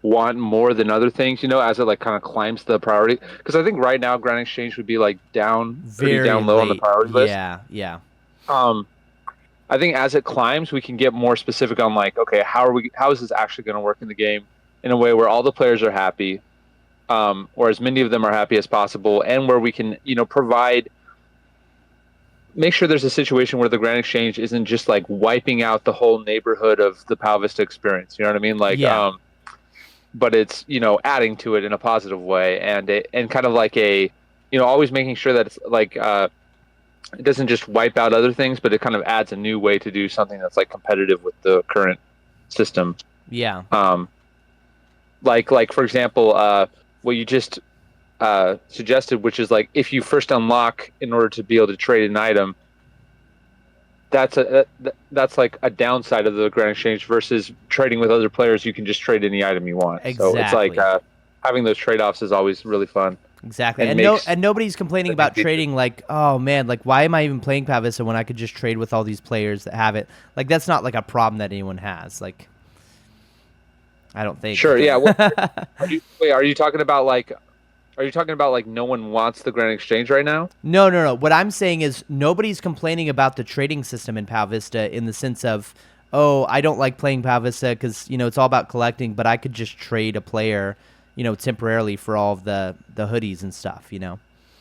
want more than other things, as it like kind of climbs the priority. Because I think right now Grand Exchange would be like pretty Very down low on the late. priority list. Yeah. Yeah. Um, I think as it climbs, we can get more specific on like, okay, how is this actually going to work in the game in a way where all the players are happy, or as many of them are happy as possible, and where we can, make sure there's a situation where the Grand Exchange isn't just like wiping out the whole neighborhood of the Pow Vista experience. You know what I mean? Like, Yeah. but it's adding to it in a positive way, and kind of like always making sure that it's like it doesn't just wipe out other things, but it kind of adds a new way to do something that's like competitive with the current system. Yeah. Um, like for example, what you just suggested, which is like if you first unlock in order to be able to trade an item, that's like a downside of the Grand Exchange versus trading with other players. You can just trade any item you want. So it's like Exactly. having those trade-offs is always really fun Exactly. and And makes nobody's complaining the new about feature. trading like, oh man, like why am I even playing Pow Vista when I could just trade with all these players that have it? Like that's not like a problem that anyone has. Like I don't think. Sure, yeah. Are you talking about like no one wants the Grand Exchange right now? No, no, no. What I'm saying is nobody's complaining about the trading system in Pow Vista in the sense of, oh, I don't like playing Pow Vista because it's all about collecting, but I could just trade a player, temporarily for all of the hoodies and stuff.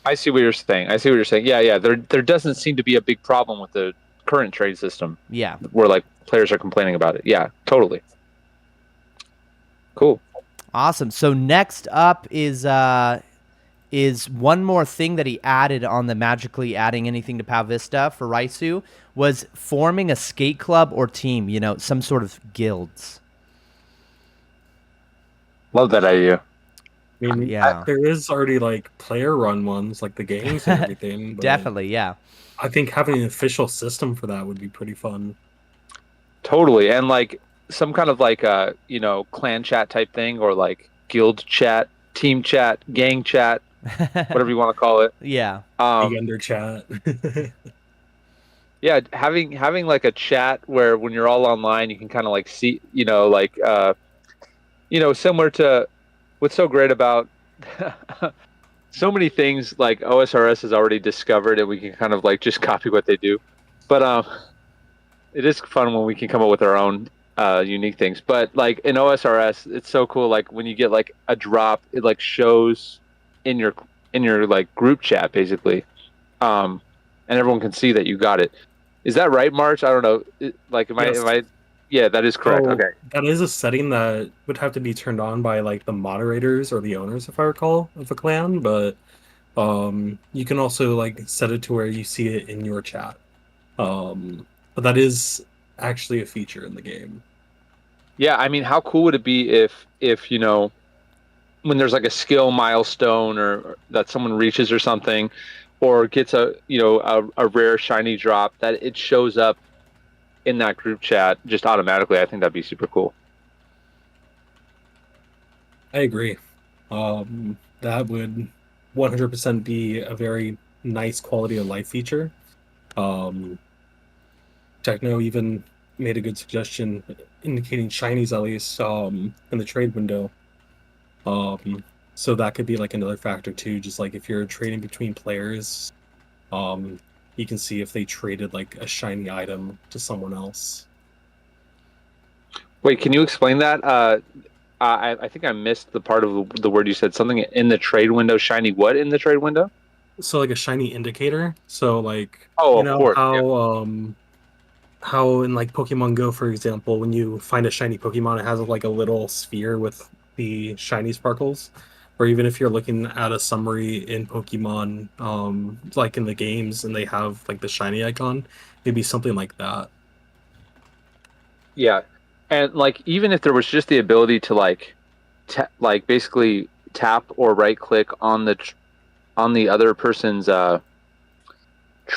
I see what you're saying. I see what you're saying. Yeah, yeah. There doesn't seem to be a big problem with the current trade system Yeah. where like players are complaining about it. Yeah, totally. Cool. Awesome. So next up is one more thing that he added on the magically adding anything to Pow Vista for Raisu was forming a skate club or team, some sort of guilds. Love that idea. I mean, Yeah. there is already like player run ones, like the gangs and everything, but Definitely, yeah. I think having an official system for that would be pretty fun. Totally. And like some kind of like clan chat type thing or like guild chat, team chat, gang chat, whatever you want to call it. Yeah. The Um under chat. yeah, having like a chat where when you're all online you can kind of like see, like similar to what's so great about so many things like OSRS has already discovered and we can kind of like just copy what they do. But it is fun when we can come up with our own unique things. But like in OSRS, it's so cool. Like when you get like a drop, it like shows in your like group chat basically, and everyone can see that you got it. Is that right, March? I don't know. Like, am I? Yes. Am I? Yeah, that is correct. So Okay. that is a setting that would have to be turned on by like the moderators or the owners, if I recall, of a clan. But you can also like set it to where you see it in your chat. But that is actually a feature in the game. Yeah, I mean, how cool would it be if when there's like a skill milestone or that someone reaches or something, or gets a rare shiny drop that it shows up in that group chat just automatically. I think that'd be super cool. I agree. That would 100% be a very nice quality of life feature. Um, Techno even made a good suggestion indicating shinies at least in the trade window. Um, so that could be like another factor too, just like if you're trading between players, um, you can see if they traded like a shiny item to someone else. Wait, can you explain that? I think I missed the part of the word you said. Something in the trade window. Shiny what in the trade window? So like a shiny indicator. So like Oh, you of know course. Yeah. how in like Pokemon Go, for example, when you find a shiny Pokemon, it has like a little sphere with the shiny sparkles. Or even if you're looking at a summary in Pokemon, like in the games, and they have like the shiny icon, maybe something like that. Yeah. And like even if there was just the ability to like basically tap or right click on the other person's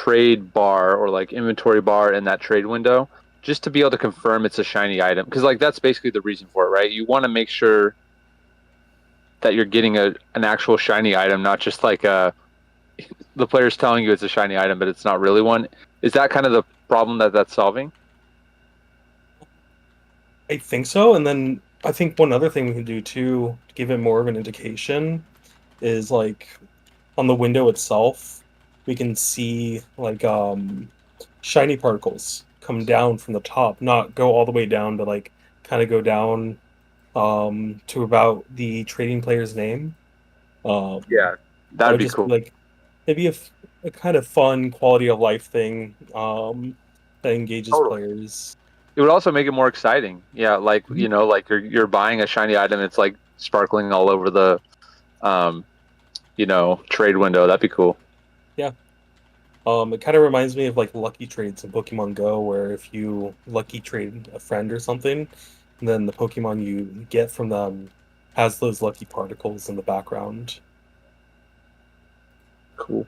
trade bar or like inventory bar in that trade window, just to be able to confirm it's a shiny item. Because like that's basically the reason for it, right? You want to make sure that you're getting an actual shiny item, not just like the player's telling you it's a shiny item, but it's not really one. Is that kind of the problem that's solving? I think so. And then I think one other thing we can do too, to give it more of an indication, is like on the window itself, we can see like shiny particles come down from the top, not go all the way down, but like kind of go down to about the trading player's name. Yeah, That that'd would be just be cool. like maybe a kind of fun quality of life thing that engages Totally. players. It would also make it more exciting. Yeah, like Mhm. like you're buying a shiny item, it's like sparkling all over the um, trade window. That'd be cool. Yeah. It kind of reminds me of like lucky trades in Pokemon Go, where if you lucky trade a friend or something, then the Pokemon you get from them has those lucky particles in the background. Cool.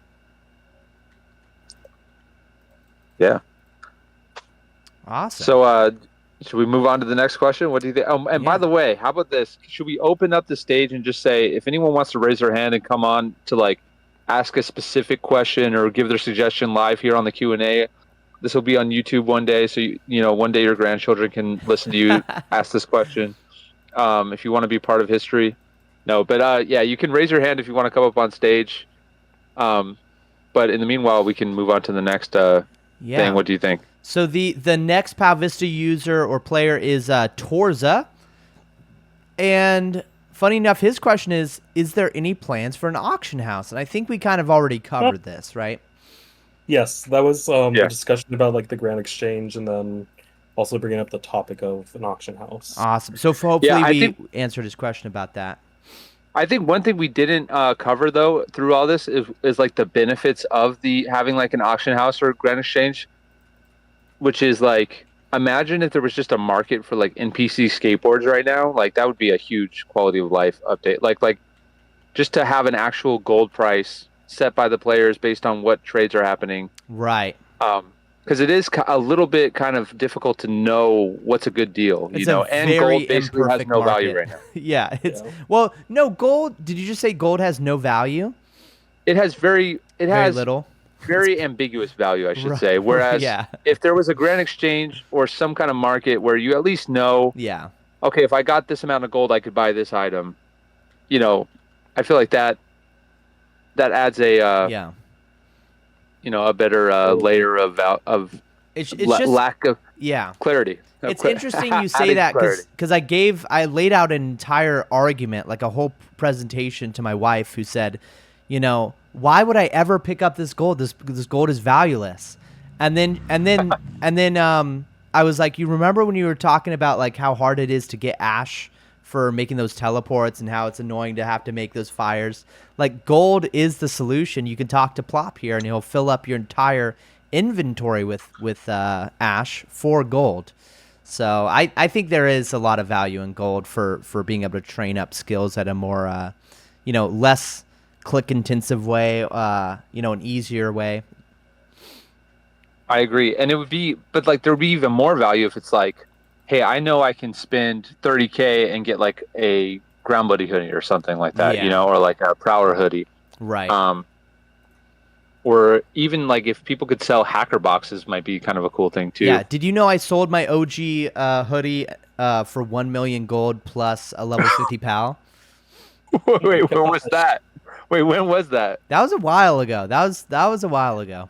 Yeah. Awesome. So should we move on to the next question? What do you think? And by Yeah. the way, how about this? Should we open up the stage and just say if anyone wants to raise their hand and come on to like ask a specific question or give their suggestion live here on the Q&A? This will be on YouTube one day, so one day your grandchildren can listen to you ask this question. If you want to be part of history, no, but yeah, you can raise your hand if you want to come up on stage. But in the meanwhile, we can move on to the next thing. Yeah. What do you think? So the next Pow Vista user or player is Torza, and funny enough, his question is there any plans for an auction house? And I think we kind of already covered this, right? Yes, that was a Yeah. discussion about like the Grand Exchange, and then also bringing up the topic of an auction house. Awesome. So Yeah, hopefully we answered his question about that. I think one thing we didn't cover though through all this is like the benefits of the having like an auction house or grand exchange, which is like imagine if there was just a market for like NPC skateboards right now, like that would be a huge quality of life update. Like just to have an actual gold price set by the players based on what trades are happening. Right. Because it is a little bit kind of difficult to know what's a good deal, It's a and very gold basically has imperfect no value market. right now. Yeah, it's Yeah. well, no gold. Did you just say gold has no value? It has Very little. very ambiguous value, I should Right. say. Whereas Yeah. if there was a grand exchange or some kind of market where you at least know, Yeah. okay, if I got this amount of gold, I could buy this item. I feel like that adds Yeah. a better layer of It's just lack of yeah. clarity. It's interesting you say Adding that clarity. because I laid out an entire argument, like a whole presentation to my wife, who said, why would I ever pick up this gold? This gold is valueless. And then I was like, you remember when you were talking about like how hard it is to get ash for making those teleports and how it's annoying to have to make those fires? Like gold is the solution. You can talk to Plop here and he'll fill up your entire inventory with ash for gold. So I think there is a lot of value in gold for being able to train up skills at a more, less click intensive way, an easier way. I agree. And it would be, but like there would be even more value if it's like, hey, I know I can spend 30K and get like a ground buddy hoodie or something like that, Yeah. or like a prowler hoodie. Right. Or even like if people could sell hacker boxes might be kind of a cool thing too. Yeah. Did you know I sold my OG hoodie for 1 million gold plus a level 50 pal? Wait, when was that? Wait, when was that? That was a while ago. That was a while ago.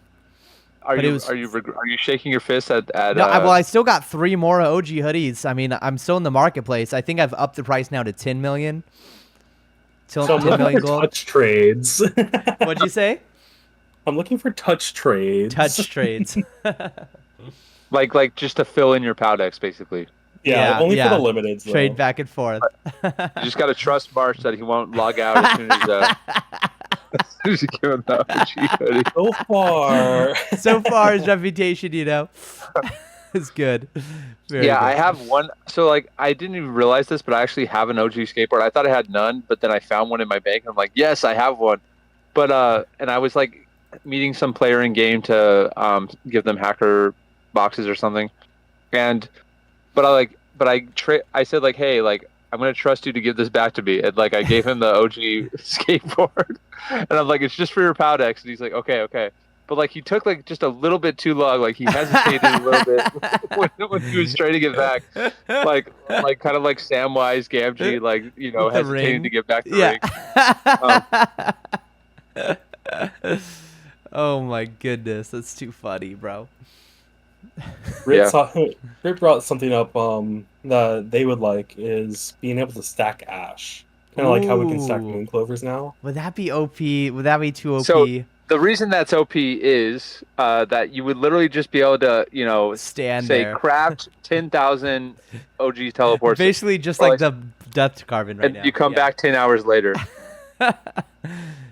Are But it you was- are you are you shaking your fist at No, I still got 3 more OG hoodies. I mean, I'm still in the marketplace. I think I've upped the price now to 10 million. Till So I'm 10 looking million for gold. touch trades. What'd you say? I'm looking for touch trades. Touch trades. like just to fill in your Powdex basically. Yeah, only yeah. for the limiteds. Though. Trade back and forth. You just got to trust Marsh that he won't log out as soon as you give him the OG hoodie. So far. So far, his reputation, is good. Very Yeah, good. I have one. So like, I didn't even realize this, but I actually have an OG skateboard. I thought I had none, but then I found one in my bank. And I'm like, yes, I have one. But and I was like, meeting some player in game to give them hacker boxes or something, and I said like, hey, like I'm gonna trust you to give this back to me, and like I gave him the OG skateboard, and I'm like, it's just for your Pow decks, and he's like, okay, okay. But like he took like just a little bit too long. Like he hesitated a little bit when he was trying to get back, like kind of like Samwise Gamgee, like With the hesitating ring. to get back the Yeah. ring. Oh my goodness, that's too funny, bro. Rick, Yeah. Rick brought something up that they would like is being able to stack ash. Kind of like how we can stack Ooh. moon clovers now. Would that be OP? Would that be too So OP? the reason that's OP is that you would literally just be able to, Stand say there. craft 10,000 OG teleports, Basically just or like the Death Carbon right and now. you come Yeah. back 10 hours later.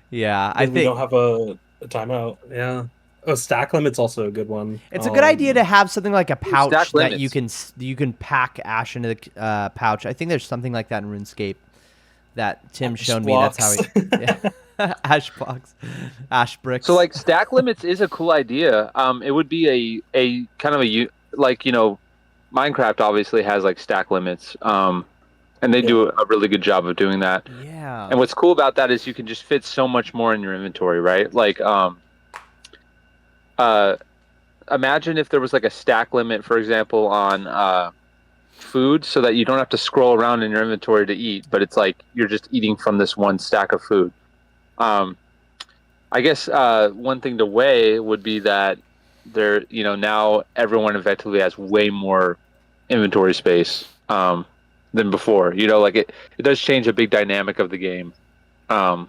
Yeah, I Because we don't think have a timeout. Yeah. Oh, stack limit's also a good one. it's a good idea to have something like a pouch stack that you limits. can pack ash into the pouch. I think there's something like that in RuneScape that Tim Ash showed me. That's how he ash blocks, ash bricks. So like stack limits is a cool idea. It would be a kind of like Minecraft obviously has like stack limits. And they do a really good job of doing that. Yeah. And what's cool about that is you can just fit so much more in your inventory, right? Like imagine if there was like a stack limit, for example, on food, so that you don't have to scroll around in your inventory to eat, but it's like you're just eating from this one stack of food. I guess one thing to weigh would be that there, now everyone effectively has way more inventory space than before. Like it does change a big dynamic of the game. So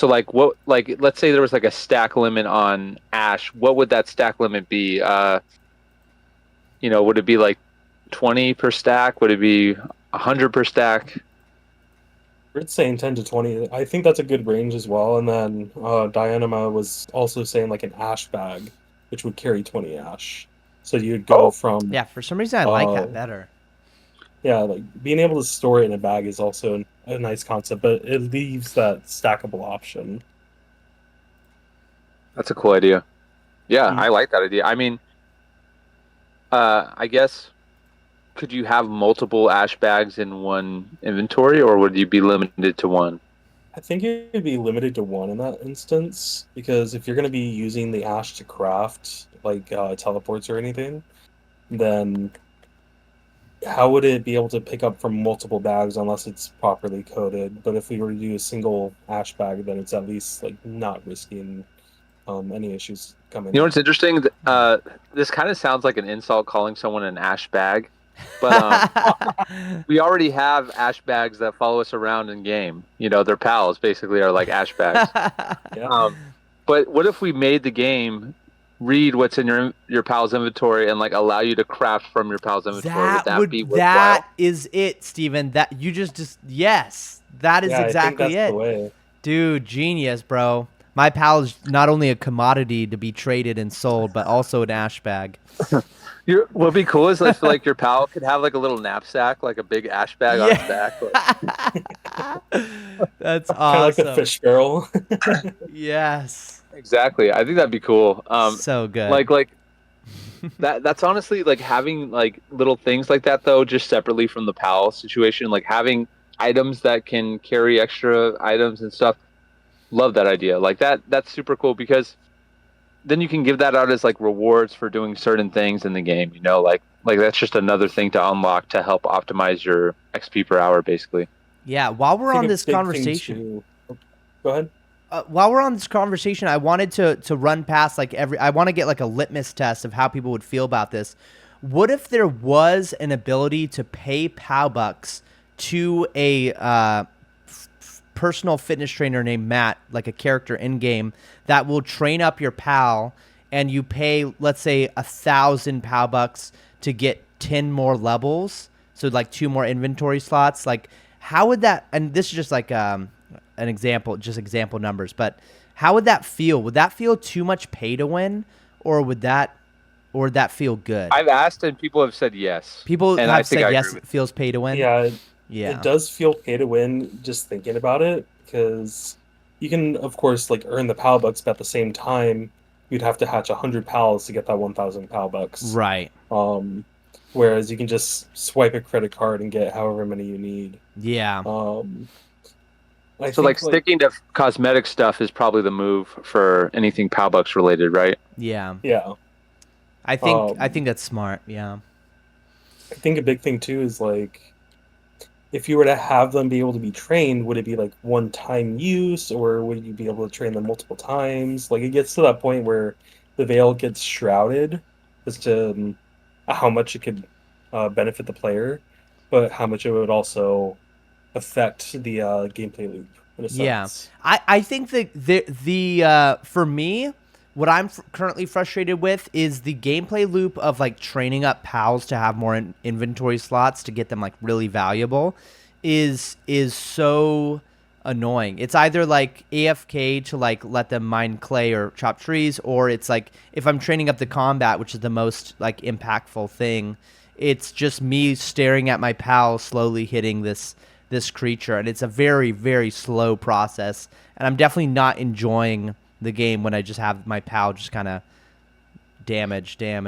like let's say there was like a stack limit on ash. What would that stack limit be? Would it be like 20 per stack? Would it be 100 per stack? Rick's saying 10 to 20. I think that's a good range as well. And then Dianima was also saying like an ash bag, which would carry 20 ash. So you'd go from Yeah, for some reason I like that better. Yeah, like being able to store it in a bag is also a nice concept, but it leaves that stackable option. That's a cool idea. Yeah, I like that idea. I mean, I guess could you have multiple ash bags in one inventory, or would you be limited to one? I think it'd be limited to one in that instance, because if you're going to be using the ash to craft like teleports or anything, then how would it be able to pick up from multiple bags unless it's properly coded? But if we were to do a single ash bag, then it's at least like not risking any issues coming. You know what's interesting? This kind of sounds like an insult calling someone an ash bag, but we already have ash bags that follow us around in game. Their pals basically are like ash bags. Yeah. But what if we made the game read what's in your pal's inventory and like allow you to craft from your pal's inventory? Would that be worthwhile? That is it, Steven. That you just yes. That is exactly I think that's the way. Dude, genius, bro. My pal is not only a commodity to be traded and sold, but also an ash bag. What'd be cool is if like your pal could have like a little knapsack, like a big ash bag on his back. That's awesome. Kind of like the fish barrel. Yes. Exactly. I think that'd be cool. So good. Like that's honestly like having like little things like that though, just separately from the pal situation, like having items that can carry extra items and stuff. Love that idea. Like that's super cool, because then you can give that out as like rewards for doing certain things in the game, like that's just another thing to unlock to help optimize your XP per hour basically. Yeah, while we're on this conversation. Go ahead. While we're on this conversation, I wanted to run past I want to get like a litmus test of how people would feel about this. What if there was an ability to pay POW bucks to a personal fitness trainer named Matt, like a character in game that will train up your pal, and you pay, let's say, 1,000 POW bucks to get 10 more levels, so like 2 more inventory slots? Like, how would that? And this is just like an example, just example numbers, but how would that feel? Would that feel too much pay to win, or would that feel good? I've asked and people have said yes. People and have said yes. It feels pay to win. Yeah. Yeah. It does feel pay to win just thinking about it, because you can of course like earn the PAL bucks, but at the same time, you'd have to hatch 100 PALs to get that 1,000 PAL bucks. Right. Um, Whereas you can just swipe a credit card and get however many you need. Yeah. Um, I So like think like sticking to cosmetic stuff is probably the move for anything Powbucks related, right? Yeah. yeah. I think Um, that's smart. Yeah. I think a big thing too is like if you were to have them be able to be trained, would it be like one time use or would you be able to train them multiple times? Like it gets to that point where the veil gets shrouded as to how much it could benefit the player, but how much it would also affect the gameplay loop in a Yeah, sense. I think that for me, what I'm currently frustrated with is the gameplay loop of like training up pals to have more inventory slots to get them like really valuable, is so annoying. It's either like AFK to like let them mine clay or chop trees, or it's like if I'm training up the combat, which is the most like impactful thing, it's just me staring at my pal slowly hitting this creature, and it's a very very slow process, and I'm definitely not enjoying the game when I just have my pal just kind of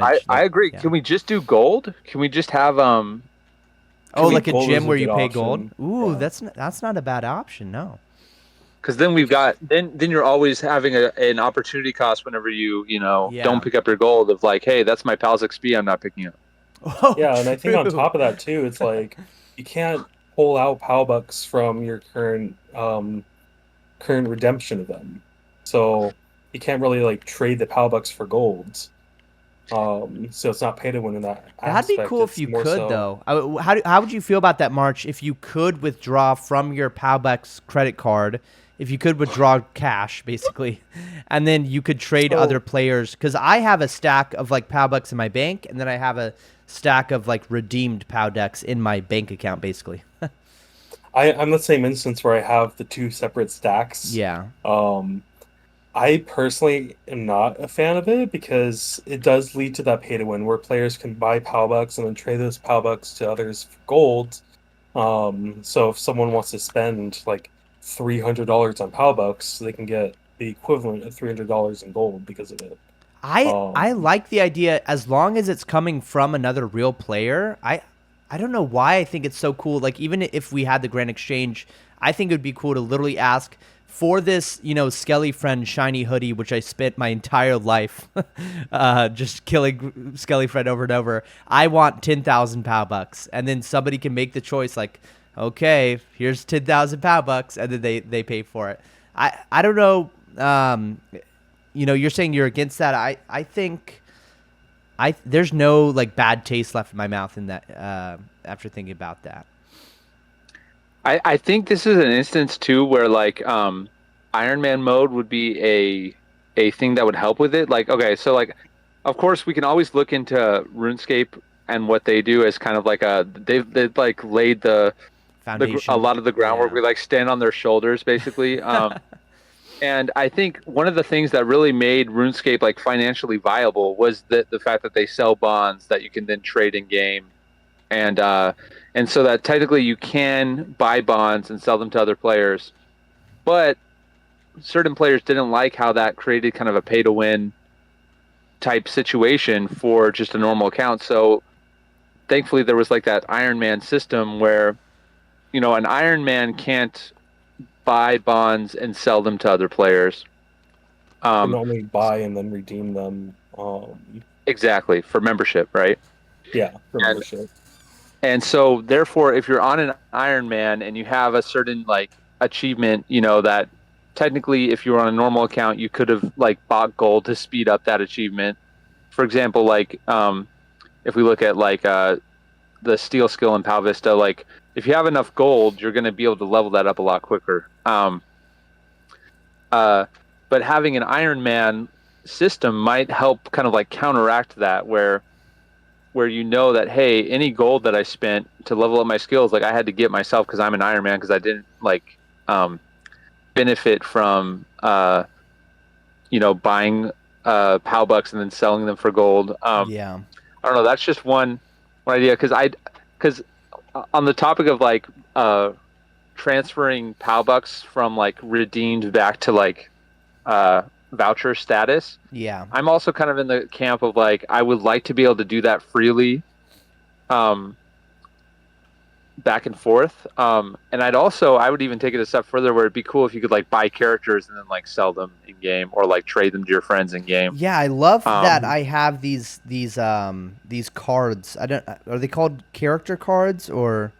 I damage like, I agree. yeah. Can we just do gold? Can we just have I Oh, can we like think a gold gym is a where you good pay gold. option. Ooh, Yeah. that's not a bad option. No. because then we've Because got then you're always having an opportunity cost whenever you don't Yeah. pick up your gold of like, hey, that's my pal's XP I'm not picking up. Oh, yeah, and I think on true. top of that too, it's like you can't pull out PAL bucks from your current redemption of them. So you can't really like trade the PAL bucks for golds. So it's not pay to win in that That'd be aspect. cool if It's you more could, so. though. How would you feel about that, March? If you could withdraw from your Powbeck's credit card, if you could withdraw cash, basically, and then you could trade other So players. Because I have a stack of like Powbecks in my bank, and then I have a stack of like redeemed Powdecks in my bank account, basically. I'm the same instance where I have the two separate stacks. Yeah. Um, I personally am not a fan of it because it does lead to that pay to win where players can buy PAL bucks and then trade those PAL bucks to others for gold. So if someone wants to spend like $300 on PAL bucks, they can get the equivalent of $300 in gold because of it. I Um, like the idea as long as it's coming from another real player. I don't know why I think it's so cool. Like even if we had the Grand Exchange, I think it would be cool to literally ask for this, Skelly Friend shiny hoodie, which I spent my entire life just killing Skelly Friend over and over. I want 10,000 POW bucks, and then somebody can make the choice like, okay, here's 10,000 POW bucks, and then they pay for it. I don't know. You're saying you're against that. I think there's no like bad taste left in my mouth in that after thinking about that. I think this is an instance too where like Iron Man mode would be a thing that would help with it. Like okay, so like of course we can always look into RuneScape and what they do as kind of like they've like laid a Foundation. lot of the groundwork. Yeah. We like stand on their shoulders basically. And I think one of the things that really made RuneScape like financially viable was the fact that they sell bonds that you can then trade in game, and so that technically you can buy bonds and sell them to other players, but certain players didn't like how that created kind of a pay to win type situation for just a normal account. So thankfully there was like that Iron Man system where an Iron Man can't buy bonds and sell them to other players. can Um, only buy and then redeem them. exactly for membership, right? Yeah, for And membership. so therefore, if you're on an Iron Man and you have a certain like achievement, that technically, if you were on a normal account, you could have like bought gold to speed up that achievement. For example, like if we look at like the steel skill in Pow Vista, like if you have enough gold, you're going to be able to level that up a lot quicker. Uh, but having an Iron Man system might help kind of like counteract that, where that hey, any gold that I spent to level up my skills, like I had to get myself because I'm an Iron Man because I didn't like benefit from buying POW bucks and then selling them for gold. Yeah. I don't know. That's just one idea because on the topic of like transferring POW bucks from like redeemed back to like voucher status. Yeah. I'm also kind of in the camp of like I would like to be able to do that freely, back and forth. And I would even take it a step further where it'd be cool if you could like buy characters and then like sell them in game or like trade them to your friends in game. Yeah, I love that I have these cards. I don't Are they called character cards or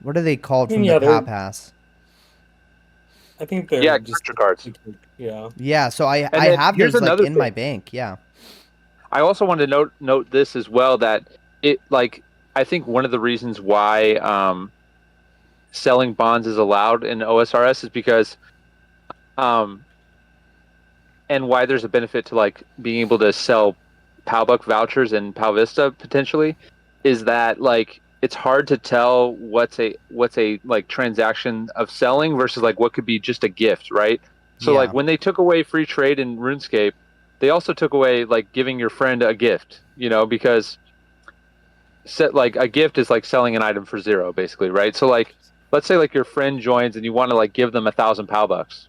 what are they called from the POW Pass? I think they're just character cards. Yeah. Yeah, so I then have here's those like another in my bank. Yeah. I also wanted to note this as well, that it like I think one of the reasons why selling bonds is allowed in OSRS is because and why there's a benefit to like being able to sell PowBuck vouchers in Pow Vista potentially is that like it's hard to tell what's a like transaction of selling versus like what could be just a gift, right? So Yeah. like when they took away free trade in RuneScape, they also took away like giving your friend a gift, you know, because like a gift is like selling an item for 0 basically, right? So like let's say like your friend joins and you want to like give them 1,000 POW bucks.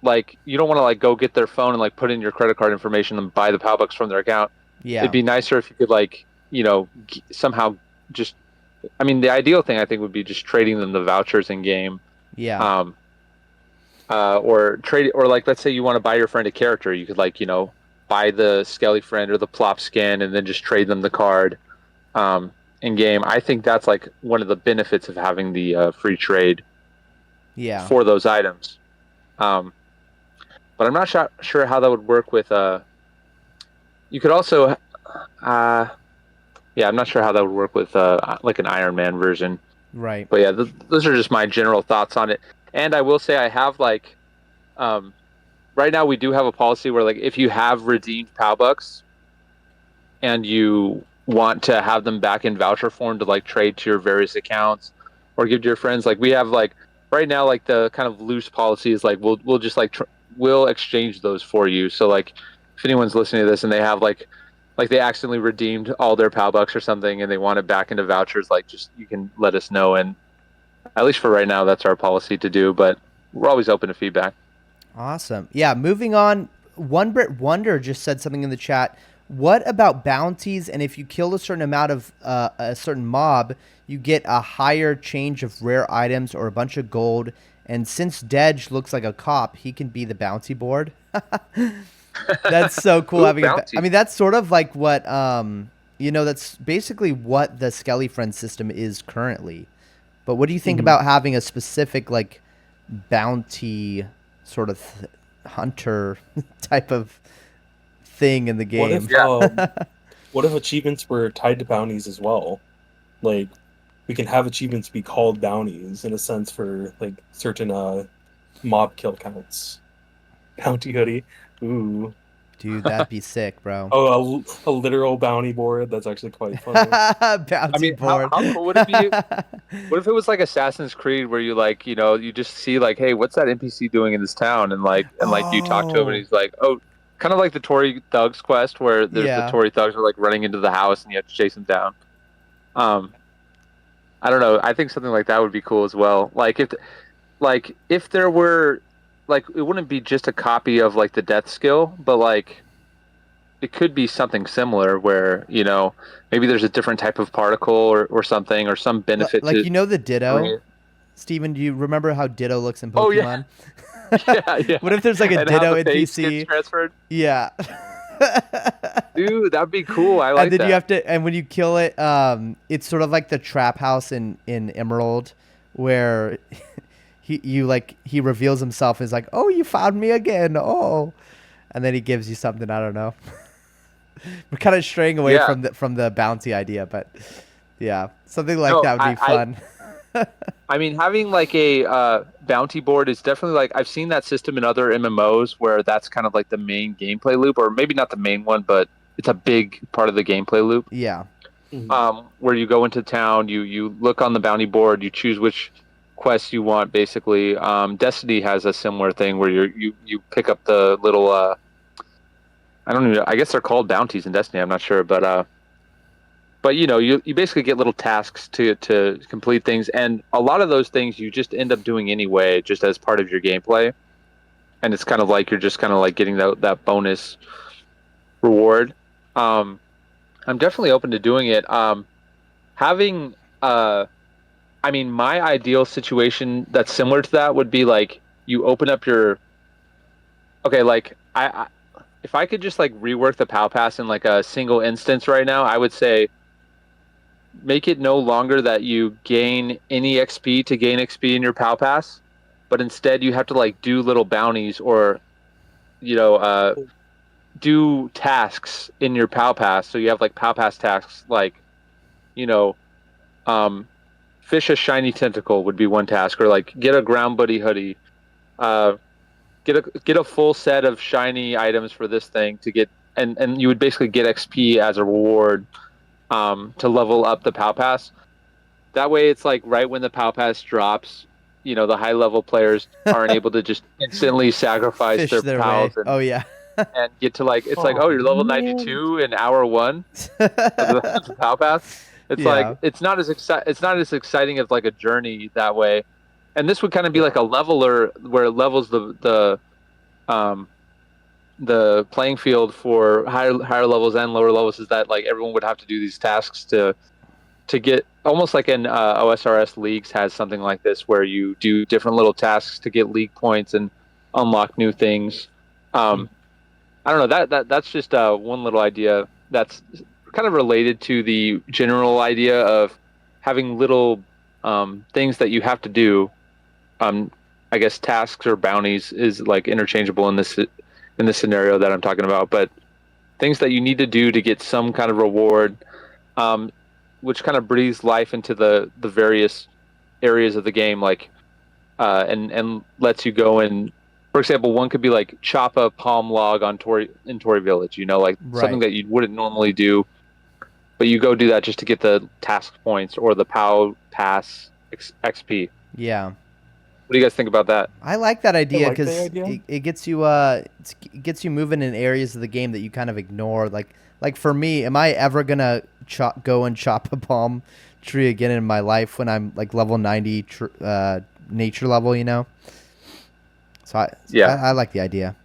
Like you don't want to like go get their phone and like put in your credit card information and buy the POW bucks from their account. Yeah. It'd be nicer if you could like, you know, somehow just, I mean, the ideal thing I think would be just trading them the vouchers in game. Yeah. Or trade, or like let's say you want to buy your friend a character, you could like, you know, buy the Skelly friend or the plop skin and then just trade them the card in game. I think that's like one of the benefits of having the free trade for those items. But I'm not sure how that would work with you could also I'm not sure how that would work with like an Iron Man version. Right. But yeah, those are just my general thoughts on it. And I will say I have like right now we do have a policy where like if you have redeemed POW bucks and you want to have them back in voucher form to like trade to your various accounts or give to your friends, like we have like right now like the kind of loose policy is like we'll just like we'll exchange those for you. So like if anyone's listening to this and they have like they accidentally redeemed all their POW bucks or something and they want it back into vouchers, like just you can let us know. And at least for right now, that's our policy to do, but we're always open to feedback. Awesome. Yeah, moving on. One Brit Wonder just said something in the chat. What about bounties? And if you kill a certain amount of a certain mob, you get a higher change of rare items or a bunch of gold. And since Dedge looks like a cop, he can be the bounty board. That's so cool. Ooh, having bounty. I mean, that's sort of like what you know. That's basically what the Skelly Friend system is currently. But what do you think about having a specific like bounty sort of hunter type of thing in the game? What if achievements were tied to bounties as well? Like we can have achievements be called bounties in a sense for like certain mob kill counts. Bounty hoodie. Ooh. Dude, that'd be sick, bro. Oh, a literal bounty board. That's actually quite funny. Bounty board. How cool would it be? What if it was like Assassin's Creed, where you like, you know, you just see like, hey, what's that NPC doing in this town, and like you talk to him, and he's like, oh, kind of like the Tory Thugs quest, where there's the Tory Thugs are like running into the house, and you have to chase them down. I don't know. I think something like that would be cool as well. Like if there were. Like it wouldn't be just a copy of like the death skill, but like it could be something similar where, you know, maybe there's a different type of particle or something or some benefit like to, you know, the Ditto. Steven, do you remember how Ditto looks in Pokemon? Oh yeah. What if there's like a and Ditto how the face NPC? gets transferred? Yeah. Dude, that'd be cool. I like and then that. you have to, and when you kill it, it's sort of like the trap house in Emerald, where he reveals himself and is like, oh, you found me again. Oh, and then he gives you something. I don't know. We're kind of straying away from the bounty idea, but yeah, something like that would be fun. I mean, having like a bounty board is definitely like, I've seen that system in other MMOs where that's kind of like the main gameplay loop, or maybe not the main one, but it's a big part of the gameplay loop. Yeah. Where you go into town, you look on the bounty board, you choose which quests you want, basically. Destiny has a similar thing where you pick up the little I don't even know, I guess they're called bounties in Destiny, I'm not sure, but but you basically get little tasks to complete things, and a lot of those things you just end up doing anyway, just as part of your gameplay. And it's kind of like you're just kind of like getting that bonus reward. I'm definitely open to doing it. Having I mean, my ideal situation that's similar to that would be like you open up your okay, like I if I could just like rework the POW Pass in like a single instance right now, I would say make it no longer that you gain any XP to gain XP in your POW Pass, but instead you have to like do little bounties or you know do tasks in your POW Pass. So you have like POW Pass tasks like you know um fish a shiny tentacle would be one task, or like get a ground buddy hoodie, uh, get a full set of shiny items for this thing to get, and you would basically get XP as a reward to level up the POW Pass. That way, it's like right when the POW Pass drops, the high level players aren't able to just instantly sacrifice Fish their their way. POWs Oh yeah. and get to like it's like, Oh oh, you're level man. 92 in hour one of the POW Pass. It's like Yeah. it's not as exciting as like a journey that way. And this would kind of be like a leveler where it levels um the playing field for higher levels and lower levels, is that like everyone would have to do these tasks to get almost like an OSRS leagues has something like this where you do different little tasks to get league points and unlock new things. I don't know, that's just one little idea that's kind of related to the general idea of having little things that you have to do. I guess tasks or bounties is like interchangeable in this scenario that I'm talking about, but things that you need to do to get some kind of reward, which kind of breathes life into the various areas of the game, like and lets you go and, for example, one could be like chop a palm log on in Tory Village, like something Right. that you wouldn't normally do, but you go do that just to get the task points or the POW Pass XP. Yeah. What do you guys think about that? I like that I idea like the because idea. it gets you it gets you moving in areas of the game that you kind of ignore. Like for me, am I ever gonna go and chop a palm tree again in my life when I'm like level 90 nature level? So Yeah. I like the idea.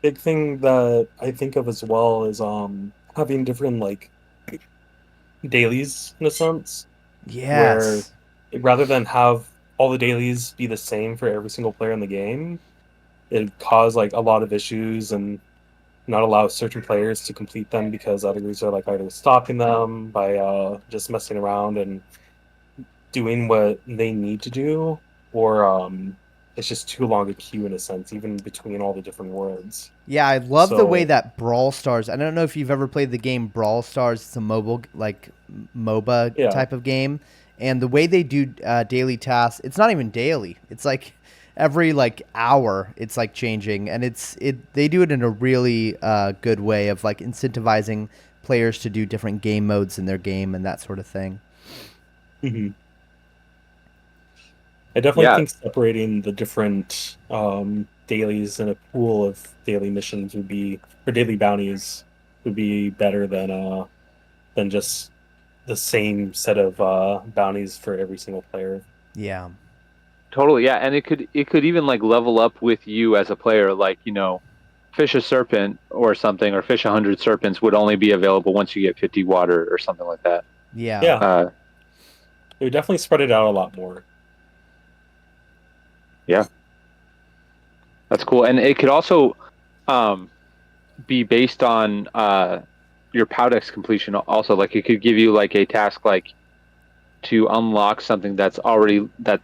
Big thing that I think of as well is having different like dailies in a sense, where Yes. rather than have all the dailies be the same for every single player in the game, it caused like a lot of issues and not allow certain players to complete them because others are like either stopping them by just messing around and doing what they need to do, or it's just too long a queue in a sense, even between all the different worlds. Yeah, I love the way So that Brawl Stars. I don't know if you've ever played the game Brawl Stars. It's a mobile like MOBA yeah. type of game, and the way they do daily tasks. It's not even daily. It's like every like hour. It's like changing, and they do it in a really good way of like incentivizing players to do different game modes in their game and that sort of thing. Mhm. I definitely Yeah, think separating the different dailies in a pool of daily missions would be, or daily bounties would be better than just the same set of bounties for every single player. Yeah. totally. Yeah, and it could even like level up with you as a player, like fish a serpent or something, or fish 100 serpents would only be available once you get 50 water or something like that. Yeah. Yeah, uh it would definitely spread it out a lot more. yeah, that's cool. And it could also um be based on your Powdex completion also. Like it could give you like a task like to unlock something that's already that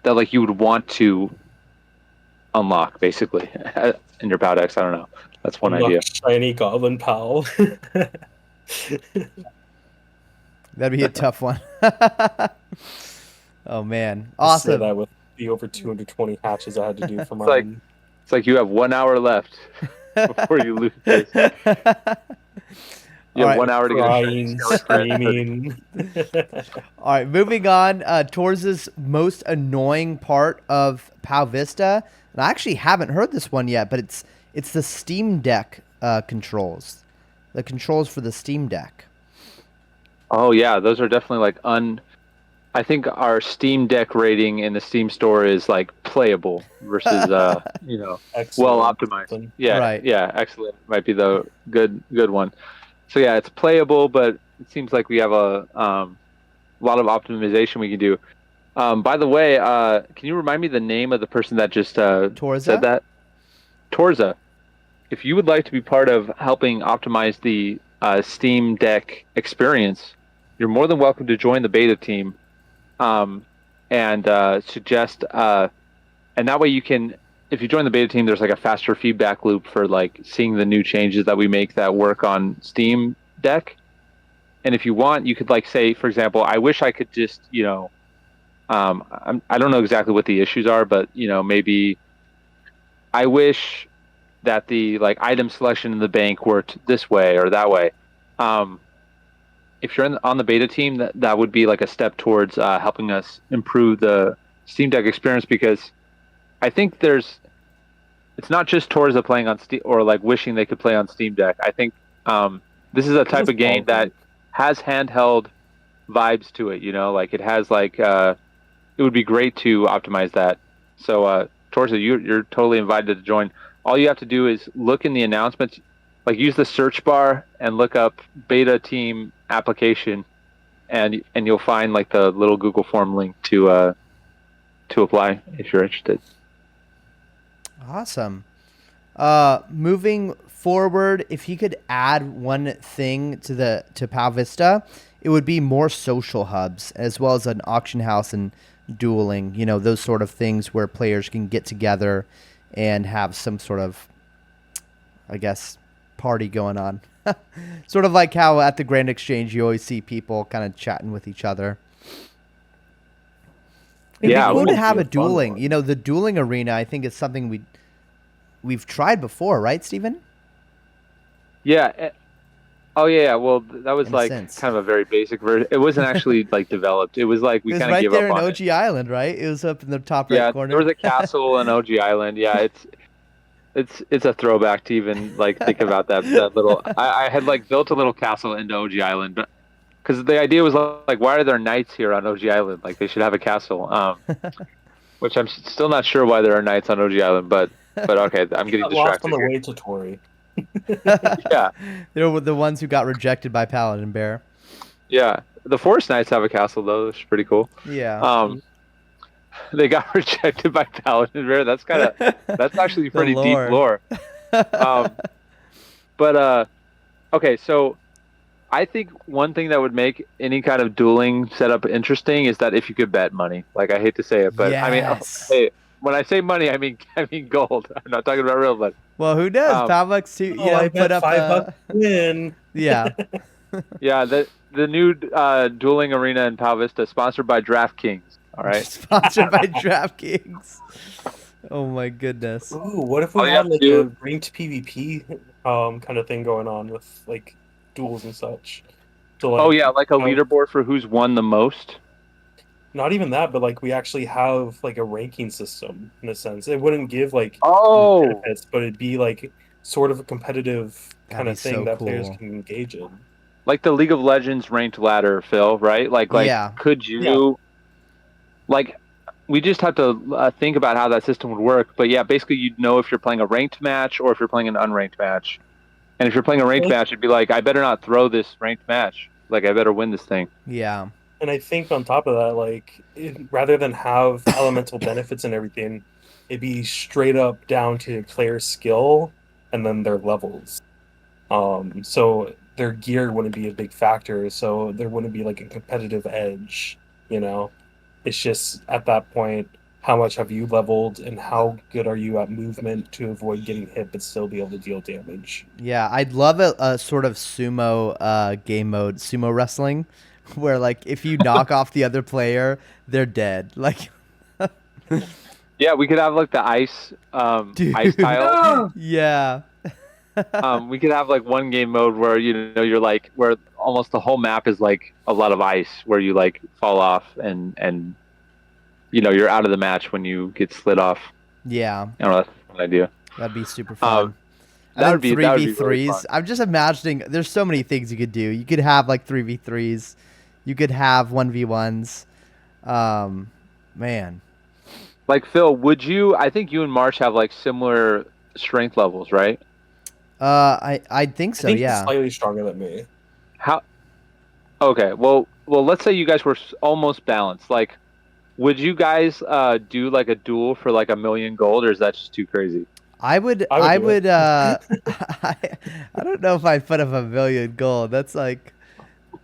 like you would want to unlock basically in your Powdex. I don't know. That's one Unlock idea. shiny goblin pal. That'd be a tough one. Oh man. I swear Awesome. that with the over 220 hatches I had to do for It's like mine. you have 1 hour left before you lose, basically. You All have right. 1 hour to get a shiny Crying, skeleton. screaming. All right, moving on towards this most annoying part of Pow Vista, and I actually haven't heard this one yet, but it's the Steam Deck controls, the controls for the Steam Deck. Oh yeah, those are definitely like I think our Steam Deck rating in the Steam store is like playable versus well Excellent. optimized. Then. Yeah, Right. yeah, excellent might be the good one. So yeah, it's playable, but it seems like we have a lot of optimization we can do. By the way, can you remind me the name of the person that just said Torza? that? Torza. If you would like to be part of helping optimize the Steam Deck experience, you're more than welcome to join the beta team, um, and suggest and that way you can, if you join the beta team, there's like a faster feedback loop for like seeing the new changes that we make that work on Steam Deck. And if you want, you could like say, for example, I wish I could just, I don't know exactly what the issues are, but maybe I wish that the like item selection in the bank worked this way or that way. Um, if you're on the beta team, that would be like a step towards helping us improve the Steam Deck experience, because I think it's not just Torza playing on Steam or like wishing they could play on Steam Deck. I think this is a It's type just of game that ballpark. has handheld vibes to it. Like it has like it would be great to optimize that. So Torza, you're totally invited to join. All you have to do is look in the announcements, like use the search bar and look up beta team application, and you'll find like the little Google form link to apply if you're interested. Awesome. Moving forward, if you could add one thing to Pow Vista, it would be more social hubs as well as an auction house and dueling. You know, those sort of things where players can get together and have some sort of, I guess, party going on. Sort of like how at the Grand Exchange you always see people kind of chatting with each other. It'd be Yeah, cool to Duels would be have a a fun dueling. one. You know, the dueling arena. I think is something we've tried before, right, Steven? yeah. Oh yeah, yeah. Well, that was In a like sense. kind of a very basic version. It wasn't actually like developed. It was like we It was kind of right gave there up in on it. OG Island, right? It was up in the top right Yeah, there was corner. a castle in OG Island. Yeah, it's a throwback to even like think about that little. I had like built a little castle into OG Island, but because the idea was like, why are there knights here on OG Island? Like they should have a castle. Which I'm still not sure why there are knights on OG Island, but okay, I'm getting Got lost on distracted the here. way to Tori. Yeah, They were the ones who got rejected by Paladin Bear. yeah. The Forest Knights have a castle though, which is pretty cool. Yeah. Um, they got rejected by Paladin Bear. That's actually The pretty deep lore. lore. Um, but okay, so I think one thing that would make any kind of dueling setup interesting is that if you could bet money. Like I hate to say it, but I mean, Yes. hey, when I say money, I mean gold. I'm not talking about real money. Well, who does? Um, Powerbucks too, Oh, I put bet up $5 win. yeah. yeah, the new dueling arena in Pow Vista, sponsored by DraftKings. All right, Sponsored by DraftKings. Oh my goodness. Ooh, what if we all you had have to like do. a ranked PvP kind of thing going on with like duels and such? So Oh like yeah, like a have, leaderboard for who's won the most. not even that, but like we actually have like a ranking system in a sense. It wouldn't give like Oh, benefits, but it'd be like sort of a competitive That'd kind be of thing so that players cool. can engage in. like the League of Legends ranked ladder, Phil. Right? Like Yeah. could Yeah, you like? We just have to think about how that system would work. But yeah, basically you'd know if you're playing a ranked match or if you're playing an unranked match. And if you're playing a ranked like, match, it'd be like, I better not throw this ranked match. Like I better win this thing. Yeah. and I think on top of that, like rather than have elemental benefits and everything, it'd be straight up down to player skill and then their levels. So their gear wouldn't be a big factor, so there wouldn't be like a competitive edge, you know? It's just at that point, how much have you leveled and how good are you at movement to avoid getting hit but still be able to deal damage? Yeah, I'd love a sort of sumo game mode, sumo wrestling, where like if you knock off the other player, they're dead. Like, Yeah, we could have like the ice dude, tiles. yeah, We could have like one game mode where you're like where almost the whole map is like a lot of ice, where you like fall off and you're out of the match when you get slid off. yeah, I don't know, that's an idea. that'd be super Um, fun. And then three that would v be really fun. threes. I'm just imagining. There's so many things you could do. You could have like 3v3s. You could have 1v1s. Man. Like Phil, would you? I think you and Marsh have like similar strength levels, right? I think I so. think he's Yeah. slightly stronger than me. How? Okay, well, let's say you guys were almost balanced. Like, would you guys do like a duel for like 1,000,000 gold, or is that just too crazy? I would. I would I do it. would. I don't know if I'd put up 1,000,000 gold. That's like. It's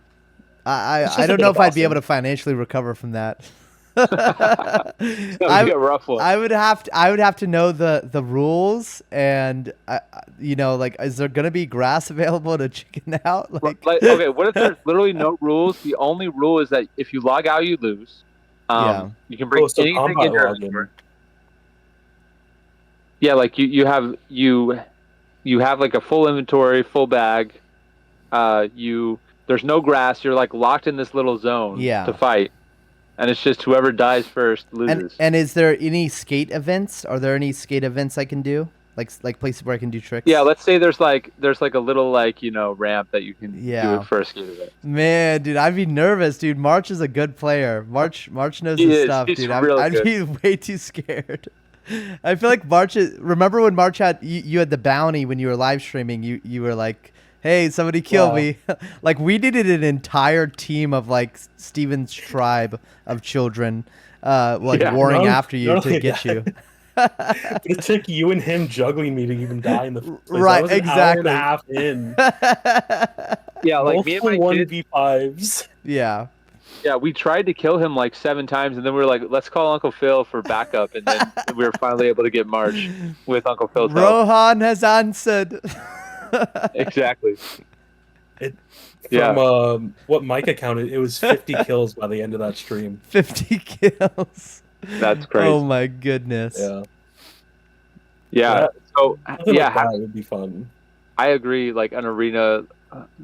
I just a don't bit know of if I'd be able Boston. to financially recover from that. That would be a rough one. I would have to know the rules and you know, like, is there gonna be grass available to chicken out? Like, Like, okay, what if there's literally no rules? The only rule is that if you log out, you lose. yeah, You can bring So anything combat in your login. inventory. Yeah, like you have like a full inventory, full bag. There's no grass. You're like locked in this little zone Yeah. to fight, and it's just whoever dies first and loses. and is there any skate events? Are there any skate events I can do? Like places where I can do tricks? Yeah, let's say there's like a little like ramp that you can Yeah. do for a skate event. Man, dude, I'd be nervous, dude. March is a good player. March knows He his is. stuff, He's dude. real I'd good. be way too scared. I feel like March is. Remember when March had you had the bounty when you were live streaming? You were like, "Hey, somebody kill me!" Like we needed an entire team of like Steven's tribe of children, like Yeah. warring Not- after you not to only get you. But it took you and him juggling me to even die in the first place. Right, I was an hour and exactly. a half in. Yeah, like me and my Multiple kids. 1v5s. Yeah. Yeah, we tried to kill him like 7 times, and then we were like, let's call Uncle Phil for backup, and then we were finally able to get March with Uncle Phil's help. Rohan has answered. Exactly. From Yeah. what Micah counted, it was 50 kills by the end of that stream. 50 kills. That's crazy. Oh my goodness. Yeah. Yeah. So Something yeah, like that would be fun. I agree. Like an arena,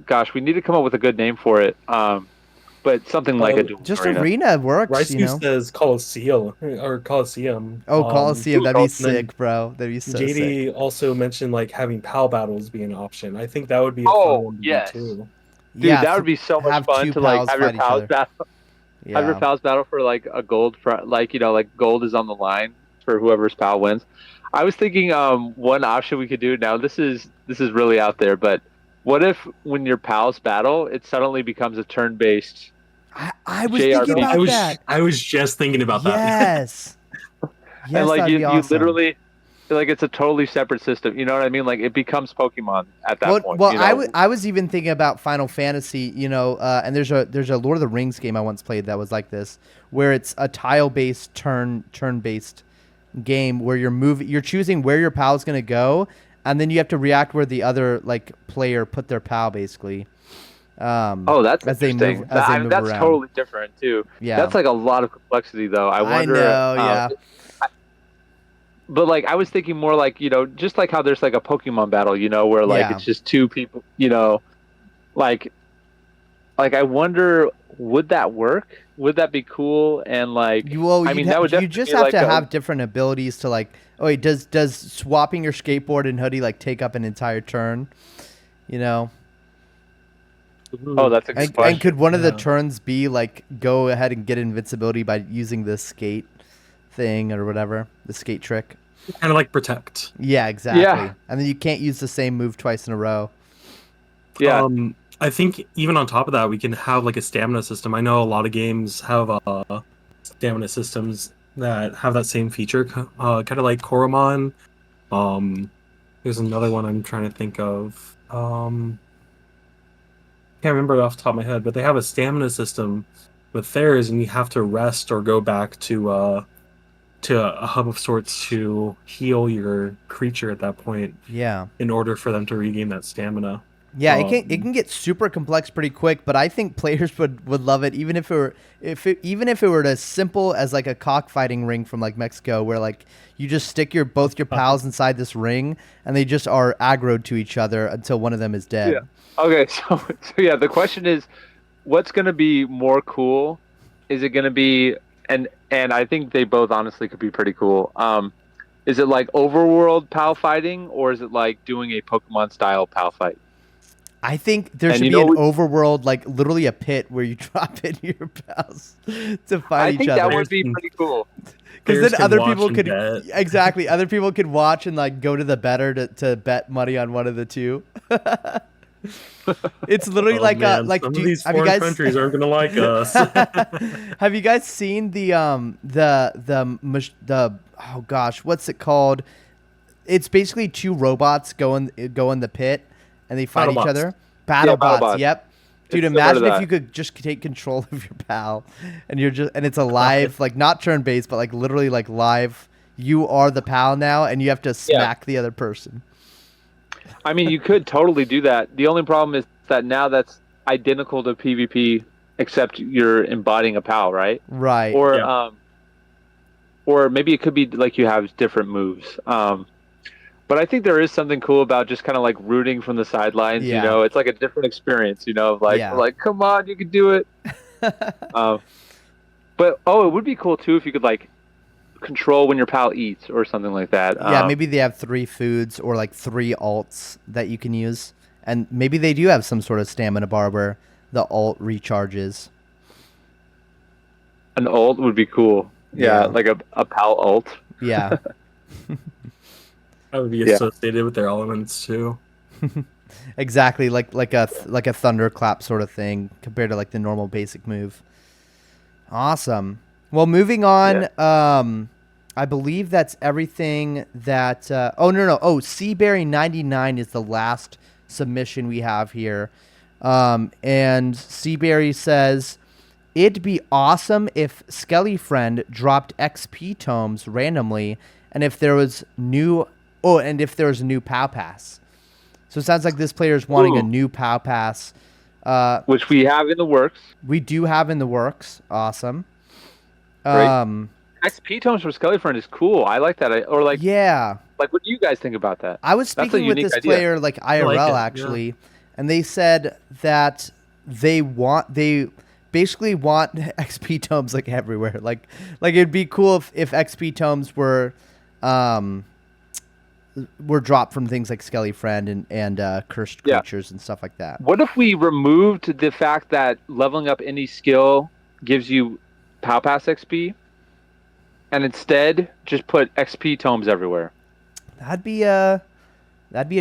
gosh, we need to come up with a good name for it. But something like a dual Just arena. arena works, Rice you know. says Coliseum or Coliseum. Oh, Coliseum, that'd be and then sick, bro. That'd be so sick. JD also mentioned like having PAL battles be an option. I think that would be a Oh, fun one to yes. do too. Dude, that would be so much have fun two to like pals have your fight each pals other. battle. Have your Yeah. pals battle for like a gold, like like gold is on the line for whoever's pal wins. I was thinking, one option we could do now. This is really out there, but what if when your pals battle, it suddenly becomes a turn-based? I was JRPG. thinking about that. I was just thinking about that. Yes. Yes, And like that'd you be awesome. literally, like it's a totally separate system. You know what I mean? Like it becomes Pokemon at that point. Well, you know? I was even thinking about Final Fantasy, you know, and there's a Lord of the Rings game I once played that was like this, where it's a tile-based turn based game where you're choosing where your pal's gonna go, and then you have to react where the other like player put their pal basically. Oh, that's as they interesting. move as they move that's around. totally different too. Yeah. That's like a lot of complexity, though. I wonder. know, yeah. But like, I was thinking more like just like how there's like a Pokemon battle, where like Yeah. it's just two people, like I wonder, would that work? Would that be cool? And like, Well, I mean, that would you definitely just be have like to a- have different abilities to like. Oh wait, does swapping your skateboard and hoodie like take up an entire turn? You know. Oh, that's a good question. And could one of the Yeah. turns be like go ahead and get invincibility by using the skate thing or whatever, the skate trick? Kind of like Protect. Yeah, exactly. Yeah. And then you can't use the same move twice in a row. Yeah. I think even on top of that, we can have like a stamina system. I know a lot of games have stamina systems that have that same feature, kind of like Koromon. There's another one I'm trying to think of. Can't remember it off the top of my head, but they have a stamina system with theirs, and you have to rest or go back to a hub of sorts to heal your creature at that point Yeah. in order for them to regain that stamina. Yeah, it can get super complex pretty quick, but I think players would love it even if it were as simple as like a cockfighting ring from like Mexico where like you just stick both your pals inside this ring and they just are aggroed to each other until one of them is dead. Yeah. Okay, so yeah, the question is, what's going to be more cool? Is it going to be and I think they both honestly could be pretty cool. Is it like overworld POW fighting, or is it like doing a Pokemon style POW fight? I think there And should you be an know, overworld, like literally a pit where you drop in your pals to fight I each think that other. would be pretty cool. Because Players then can other watch people and could bet. exactly other people could watch and like go to the better to bet money on one of the two. It's literally Oh man, like some of do these have you foreign guys countries aren't gonna like us. have you guys seen the oh gosh, what's it called? It's basically two robots go in the pit and they fight each BattleBots. other. Yeah, Battle bots, BattleBots. yep. Dude, It's similar to imagine if that. you could just take control of your pal and it's a live, like not turn based, but like literally like live. You are the pal now and you have to Yeah. smack the other person. I mean, you could totally do that. The only problem is that now that's identical to PvP, except you're embodying a POW, right? Right. Or Yeah. or maybe it could be like you have different moves. But I think there is something cool about just kind of like rooting from the sidelines. You Yeah. know, it's like a different experience. You know, of Yeah. like come on, you can do it. Um, but it would be cool too if you could like control when your pal eats or something like that. Yeah, maybe they have 3 foods or like 3 alts that you can use. And maybe they do have some sort of stamina bar where the alt recharges. An ult would be cool. Yeah, Yeah. like a pal ult. Yeah. That would be Yeah. associated with their elements too. Exactly, like a thunderclap sort of thing compared to like the normal basic move. Awesome. Well, moving on. I believe that's everything that. Oh no. Oh, Seaberry99 is the last submission we have here, and Seaberry says it'd be awesome if Skelly Friend dropped XP tomes randomly, and if there was new. Oh, and if there was a new POW pass. So it sounds like this player is wanting a new POW pass. Which we have in the works. We do have in the works. Awesome. Right. XP tomes from Skelly Friend is cool. I like that. Or like, yeah. Like, what do you guys think about that? I was That's a speaking with unique this idea. player like IRL like it, actually, and they said that they basically want XP tomes like everywhere. Like it'd be cool if XP tomes were dropped from things like Skelly Friend and cursed creatures and stuff like that. What if we removed the fact that leveling up any skill gives you POW Pass XP, and instead just put XP tomes everywhere? That'd be a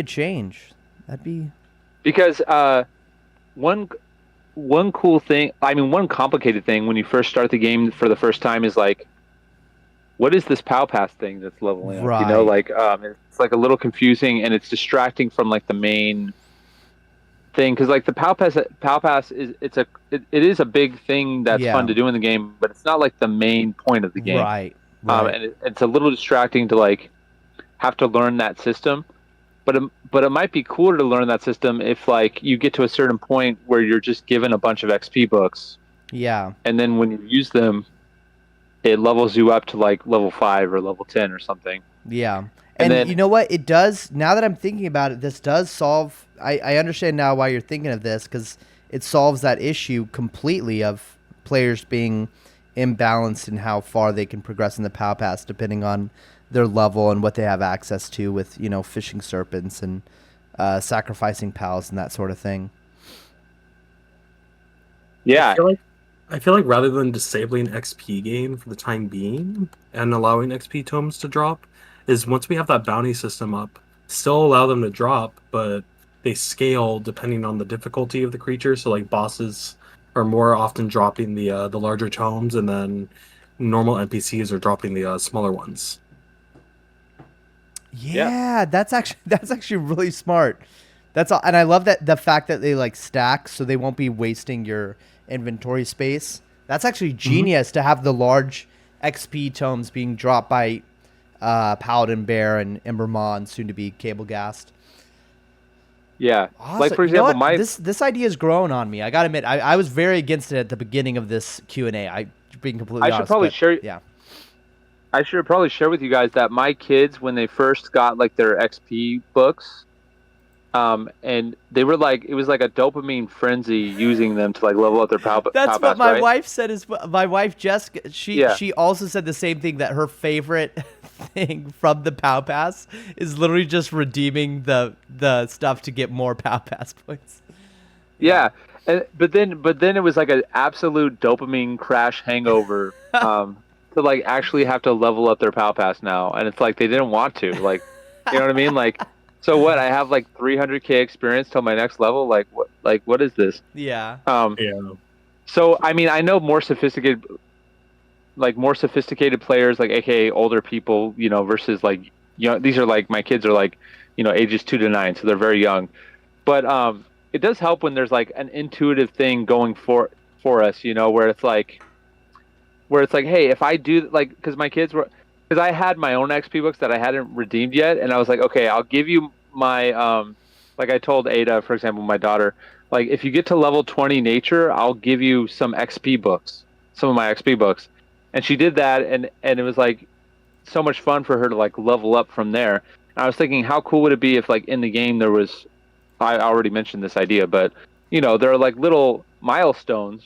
change. Because one cool thing, one complicated thing when you first start the game for the first time is like, what is this POW Pass thing that's leveling up? Right. You know, like it's like a little confusing and it's distracting from like the main thing, because like the POW Pass is it is a big thing that's fun to do in the game, but it's not like the main point of the game. Right. And it's a little distracting to like have to learn that system. But it might be cooler to learn that system if like you get to a certain point where you're just given a bunch of XP books. Yeah. And then when you use them, it levels you up to like level 5 or level 10 or something. Yeah. And then, you know what? It does, now that I'm thinking about it, this does solve, I understand now why you're thinking of this, because it solves that issue completely of players being imbalanced in how far they can progress in the POW Pass depending on their level and what they have access to with, fishing serpents and sacrificing pals and that sort of thing. Yeah. I feel like rather than disabling XP gain for the time being and allowing XP tomes to drop, is once we have that bounty system up, still allow them to drop, but they scale depending on the difficulty of the creature. So like bosses are more often dropping the larger tomes, and then normal NPCs are dropping the smaller ones. Yeah, that's actually really smart. That's all, and I love that the fact that they like stack, so they won't be wasting your inventory space. That's actually genius to have the large XP tomes being dropped by Paladin Bear and Ember Maw and soon to be Cable Gast. Yeah. Awesome. Like, for example, this idea is growing on me. I gotta admit, I was very against it at the beginning of this Q&A. I being completely honest. I should probably share. Yeah. I should probably share with you guys that my kids, when they first got like their XP books, And they were like, it was like a dopamine frenzy using them to like level up their That's pow what pass, my right? wife said. Is my wife Jessica? Yeah. She also said the same thing, that her favorite thing from the Pow Pass is literally just redeeming the stuff to get more Pow Pass points. Yeah. Yeah. And but then it was like an absolute dopamine crash hangover to like actually have to level up their Pal Pass now. And it's like they didn't want to. Like, you know what I mean? Like, so what? I have like 300K experience till my next level. Like what is this? Yeah. Um Yeah. so I mean, I know more sophisticated players, like aka older people, versus like, these are like, my kids are like, ages 2 to 9, so they're very young. But it does help when there's like an intuitive thing going for us, where it's like, hey, if I do, like, because my kids were, because I had my own XP books that I hadn't redeemed yet, and I was like, okay, I'll give you my like I told Ada, for example, my daughter, like, if you get to level 20 nature, I'll give you some of my XP books. And she did that, and it was like so much fun for her to like level up from there. And I was thinking, how cool would it be if like in the game there was, I already mentioned this idea, but there are like little milestones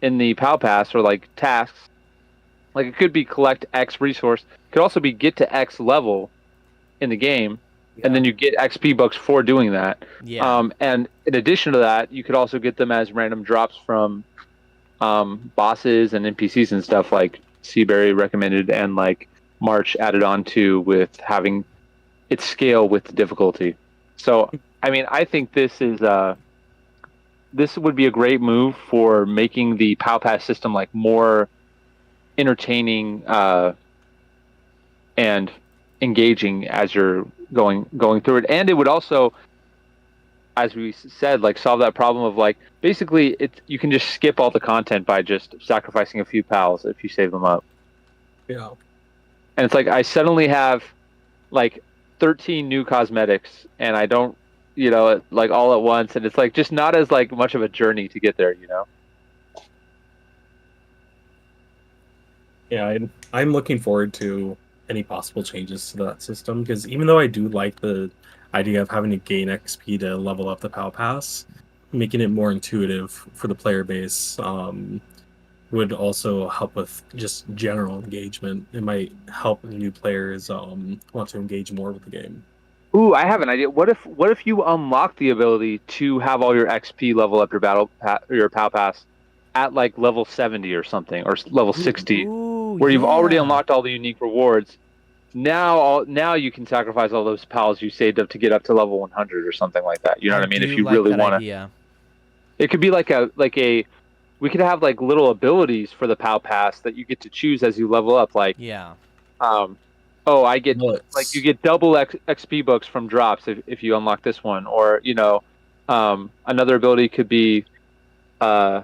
in the PAL Pass, or like tasks. Like, it could be collect X resource, it could also be get to X level in the game, and Yeah. then you get XP bucks for doing that. Yeah. And in addition to that, you could also get them as random drops from bosses and NPCs and stuff, like Seabury recommended, and like March added on to, with having it scale with the difficulty. So, I mean, I think this would be a great move for making the PAL Pass system like more entertaining and engaging as you're going through it. And it would also, as we said, like solve that problem of like, basically you can just skip all the content by just sacrificing a few pals if you save them up. Yeah. And it's like, I suddenly have like 13 new cosmetics, and I don't, like all at once, and it's like just not as like much of a journey to get there. Yeah, I'm looking forward to any possible changes to that system, because even though I do like the idea of having to gain XP to level up the PAL Pass, making it more intuitive for the player base would also help with just general engagement. It might help new players want to engage more with the game. Ooh, I have an idea. What if you unlock the ability to have all your XP level up your PAL Pass at like level 70 or something, or level 60, Ooh, where you've already yeah. unlocked all the unique rewards. Now you can sacrifice all those pals you saved up to get up to level 100 or something like that. You know I what I mean? If do you like really that want to, idea. it could be like a we could have like little abilities for the PAL Pass that you get to choose as you level up. Like, Yeah. um, oh, I get, Well, like, you get double XP books from drops if you unlock this one, or another ability could be, uh,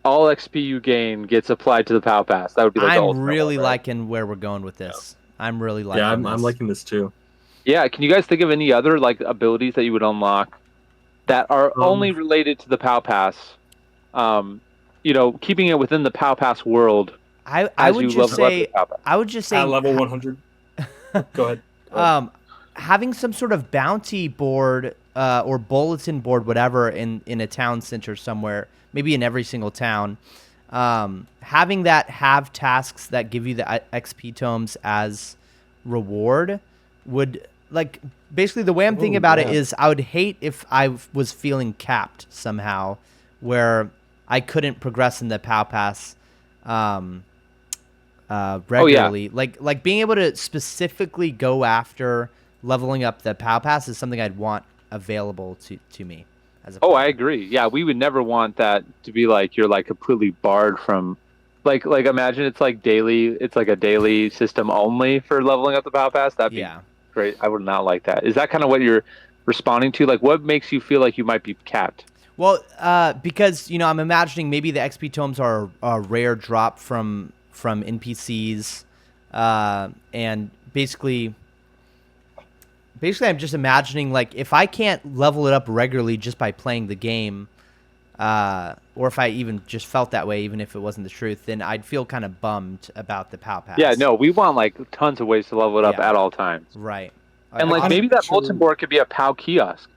all XP you gain gets applied to the PAL Pass. That would be like the I'm ultimate really one, right? liking where we're going with this. I'm really yeah, liking I'm this. liking this too. Yeah, can you guys think of any other like abilities that you would unlock that are only Um, related to the PAL Pass? Keeping it within the PAL Pass world I as would you just level up your say PAL Pass. I would just at say level 100. Go ahead. having some sort of bounty board or bulletin board, whatever, in a town center somewhere, maybe in every single town. Having that have tasks that give you the XP tomes as reward would, like, basically the way I'm thinking Oh, about it yeah. is I would hate if I was feeling capped somehow, where I couldn't progress in the PAL Pass Oh yeah. regularly. Like being able to specifically go after leveling up the PAL Pass is something I'd want available to me as a Oh, player. I agree. Yeah, we would never want that to be like you're like completely barred from, like imagine it's like daily, it's like a daily system only for leveling up the PAL Pass. That'd be Yeah. great. I would not like that. Is that kind of what you're responding to? Like, what makes you feel like you might be capped? Well, because I'm imagining maybe the XP tomes are a rare drop from NPCs, and basically I'm just imagining, like, if I can't level it up regularly just by playing the game, or if I even just felt that way, even if it wasn't the truth, then I'd feel kind of bummed about the PAL Yeah, Pass. no, we want like tons of ways to level it up Yeah. at all times. Right. And like maybe that bulletin board could be a POW kiosk,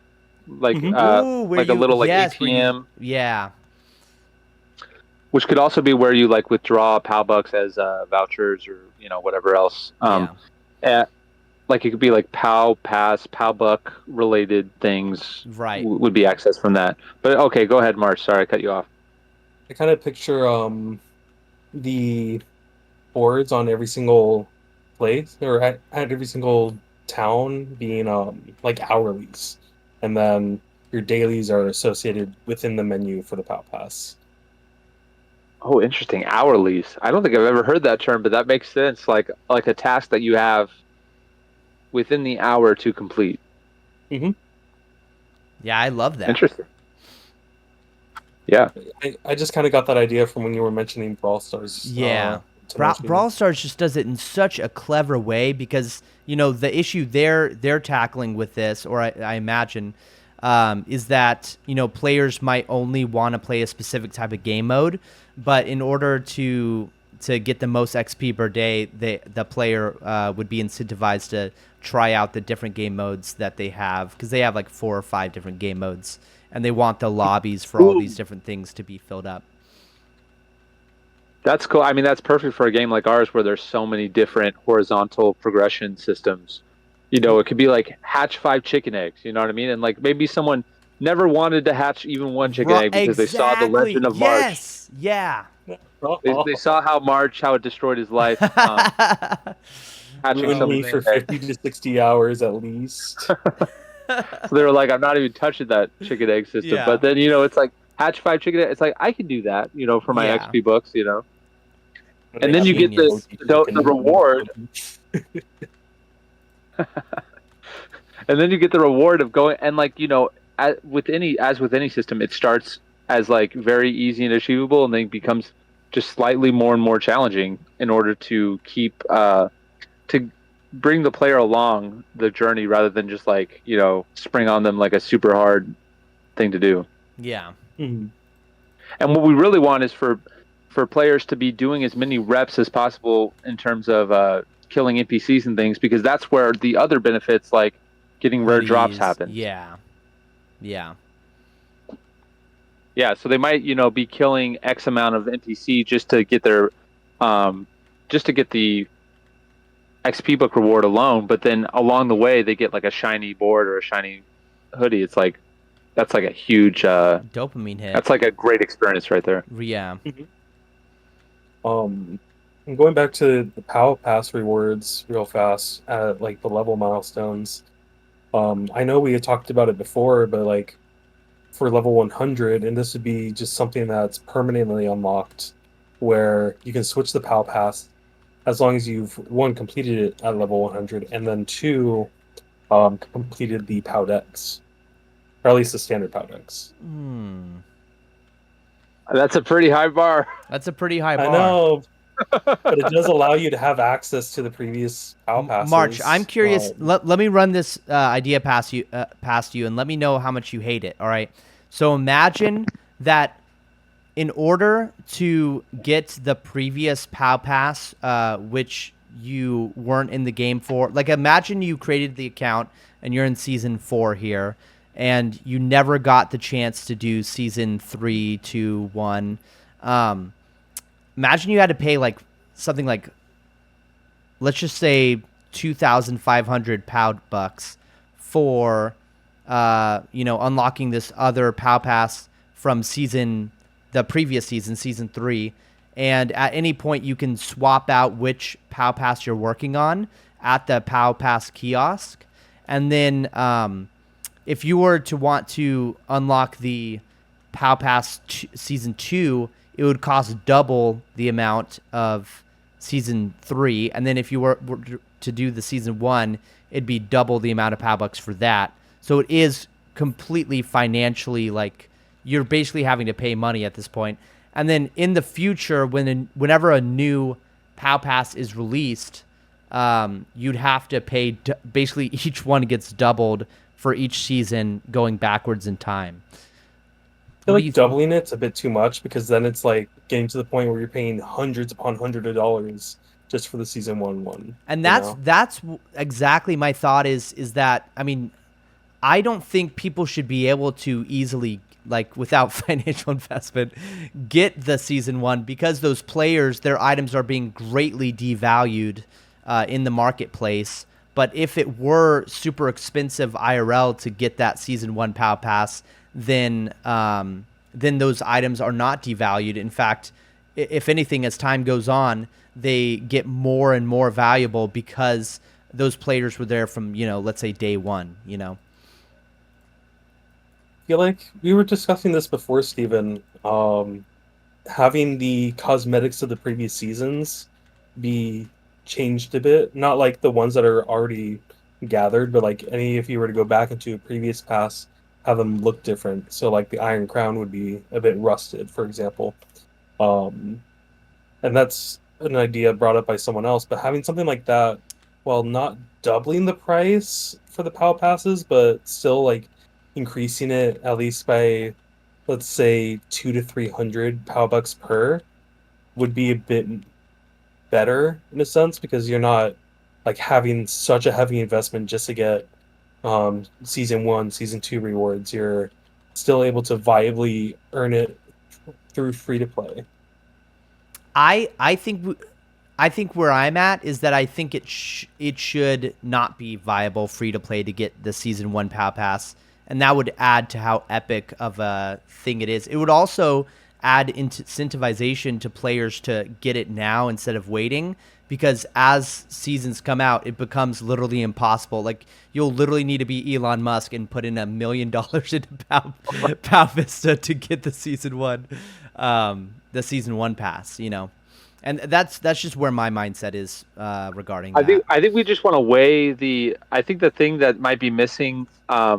like Ooh, where like a you little like yes, where ATM. you yeah. Which could also be where you like withdraw POW bucks as vouchers or whatever else. Like it could be like POW Pass, POW Buck related things Right. would be accessed from that. But okay, go ahead, March. Sorry, I cut you off. I kind of picture the boards on every single place or at every single town being like hourlies, and then your dailies are associated within the menu for the POW Pass. Oh, interesting. Hourlies. I don't think I've ever heard that term, but that makes sense. Like a task that you have within the hour to complete. Mm-hmm. Yeah, I love that. Interesting. Yeah. I just kind of got that idea from when you were mentioning Brawl Stars. Yeah. Brawl Stars just does it in such a clever way because, the issue they're tackling with this, or I imagine, is that, players might only want to play a specific type of game mode, but in order to get the most XP per day, the player would be incentivized to try out the different game modes that they have, because they have like 4 or 5 different game modes, and they want the lobbies for all these different things to be filled up. That's cool. I mean, that's perfect for a game like ours where there's so many different horizontal progression systems. It could be like hatch 5 chicken eggs, you know what I mean? And like maybe someone never wanted to hatch even one chicken egg because they saw the Legend of March. Yes, yeah. They saw how it destroyed his life. Hatching me for 50 to 60 hours at least. So they were like, I'm not even touching that chicken egg system. Yeah. But then, it's like hatch 5 chicken egg. It's like, I can do that, for my XP books, And then you get the reward. And then you get the reward of going, and like, as with any system, it starts as like very easy and achievable, and then becomes just slightly more and more challenging in order to keep to bring the player along the journey rather than just like spring on them like a super hard thing to do. Yeah. Mm-hmm. And what we really want is for players to be doing as many reps as possible in terms of killing NPCs and things, because that's where the other benefits like getting rare drops happen. Yeah. So they might be killing X amount of NPC just to get their just to get the XP book reward alone, but then along the way they get like a shiny board or a shiny hoodie. It's like that's like a huge dopamine hit. That's like a great experience right there. Yeah. And going back to the POW Pass rewards real fast at like the level milestones. I know we had talked about it before, but like for level 100, and this would be just something that's permanently unlocked, where you can switch the POW Pass as long as you've, 1, completed it at level 100, and then 2, completed the POW Dex. Or at least the standard POW Dex. That's a pretty high bar. I know. But it does allow you to have access to the previous POW passes. March, I'm curious. Let me run this idea past you, and let me know how much you hate it. All right. So imagine that in order to get the previous POW pass, which you weren't in the game for, like imagine you created the account and you're in season 4 here, and you never got the chance to do season 3, 2, 1. Imagine you had to pay like something like, let's just say 2,500 POW bucks for, unlocking this other POW pass from the previous season 3. And at any point you can swap out which POW pass you're working on at the POW pass kiosk. And then, if you were to want to unlock the POW pass season 2, it would cost double the amount of season 3, and then if you were to do the season 1, it'd be double the amount of POW bucks for that. So it is completely financially, like you're basically having to pay money at this point. And then in the future, whenever a new POW pass is released, you'd have to pay. Basically, each one gets doubled for each season going backwards in time. I feel like doubling it's a bit too much, because then it's like getting to the point where you're paying hundreds upon hundreds of dollars just for the season one. And You that's know? exactly my thought is that, I mean, I don't think people should be able to easily, like without financial investment, get the season one, because those players, their items are being greatly devalued in the marketplace. But if it were super expensive IRL to get that season one POW pass, then those items are not devalued. In fact, if anything, as time goes on, they get more and more valuable because those players were there from, let's say day one, feel like we were discussing this before, Steven. Having the cosmetics of the previous seasons be changed a bit, not like the ones that are already gathered, but like any if you were to go back into a previous pass, have them look different. So like the Iron Crown would be a bit rusted, for example. Um, and that's an idea brought up by someone else. But having something like that, while not doubling the price for the PAL passes, but still like increasing it at least by, let's say, 200 to 300 PAL bucks per, would be a bit better in a sense because you're not like having such a heavy investment just to get season one, season two rewards. You're still able to viably earn it through free to play. I think I think where I'm at is that I think it should not be viable free to play to get the season one POW pass, and that would add to how epic of a thing it is. It would also add incentivization to players to get it now instead of waiting, because as seasons come out, it becomes literally impossible. Like, you'll literally need to be Elon Musk and put in $1 million into Pow Vista to get the season one pass. And that's just where my mindset is regarding that. I think we just want to weigh the. I think the thing that might be missing, uh,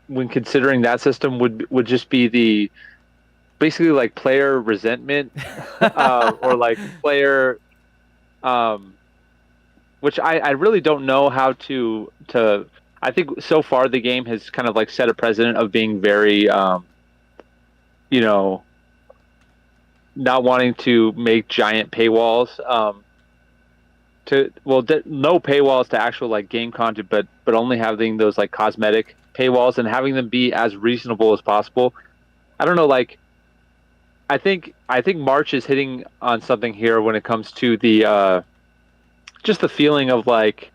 when considering that system would just be the basically like player resentment, or like player, um, which I really don't know how to. I think so far the game has kind of like set a precedent of being very, you know, not wanting to make giant paywalls. No paywalls to actual like game content, but only having those like cosmetic paywalls and having them be as reasonable as possible. I don't know, like I think March is hitting on something here when it comes to the just the feeling of like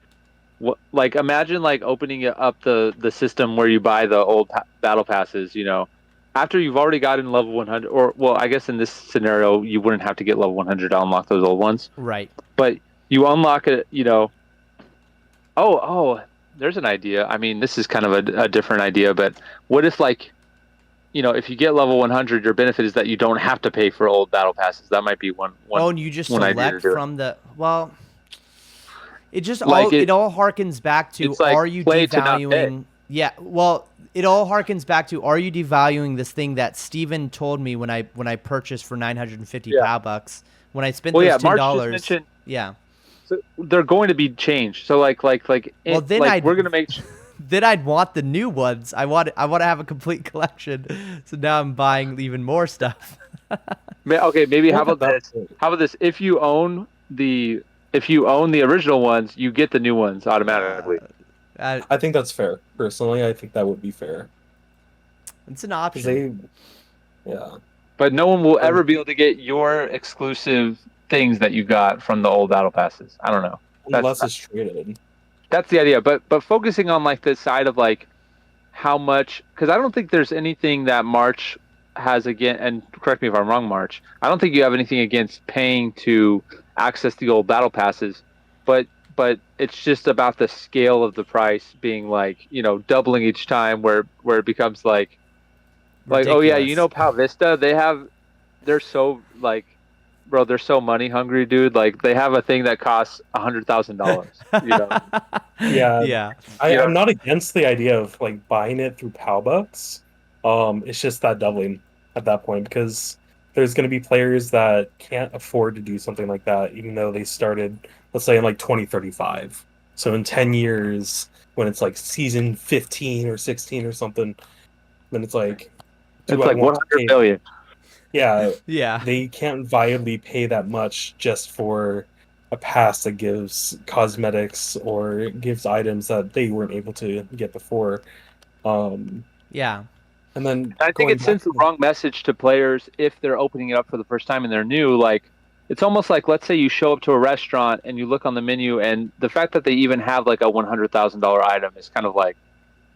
like imagine like opening up the system where you buy the old battle passes, after you've already gotten level 100, or well, I guess in this scenario you wouldn't have to get level 100 to unlock those old ones, Right. but you unlock it, oh, there's an idea. I mean, this is kind of a different idea, but what if like, if you get level 100, your benefit is that you don't have to pay for old battle passes. That might be Oh, and you just one idea to select do it. from the, well, Like it all harkens back to, it's like are you play to not pay. devaluing? Yeah, well, it all harkens back to, are you devaluing this thing that Steven told me when I purchased for 950 Yeah. POW bucks, when I spent Well, those yeah, March just $10. mentioned Yeah. so they're going to be changed. So Well, then we're gonna make. then I'd want the new ones. I want to have a complete collection. So now I'm buying even more stuff. Okay, maybe how Look about at this? that. How about this? If you own the original ones, you get the new ones automatically. I think that's fair. Personally, I think that would be fair. It's an 'Cause option. yeah. But no one will Um, ever be able to get your exclusive things that you got from the old battle passes. I don't know. That's unless it's traded. that's the idea. But focusing on like the side of like how much, because I don't think there's anything that March has again. And correct me if I'm wrong, March. I don't think you have anything against paying to access the old battle passes, but it's just about the scale of the price being like doubling each time, where it becomes like, oh yeah, Ridiculous. Pow Vista, they're so like, bro, they're so money hungry, dude. Like they have a thing that costs $100,000. Yeah, Yeah. I'm not against the idea of like buying it through PAL bucks. It's just that doubling at that point because there's going to be players that can't afford to do something like that, even though they started, let's say, in like 2035. So in 10 years, when it's like season 15 or 16 or something, then it's like, do It's I like want to 100 pay? million. Yeah, Yeah. they can't viably pay that much just for a pass that gives cosmetics or gives items that they weren't able to get before. Um, Yeah. and then I think going it back sends the wrong message to players if they're opening it up for the first time and they're new. Like, it's almost like, let's say you show up to a restaurant and you look on the menu, and the fact that they even have like a $100,000 item is kind of like,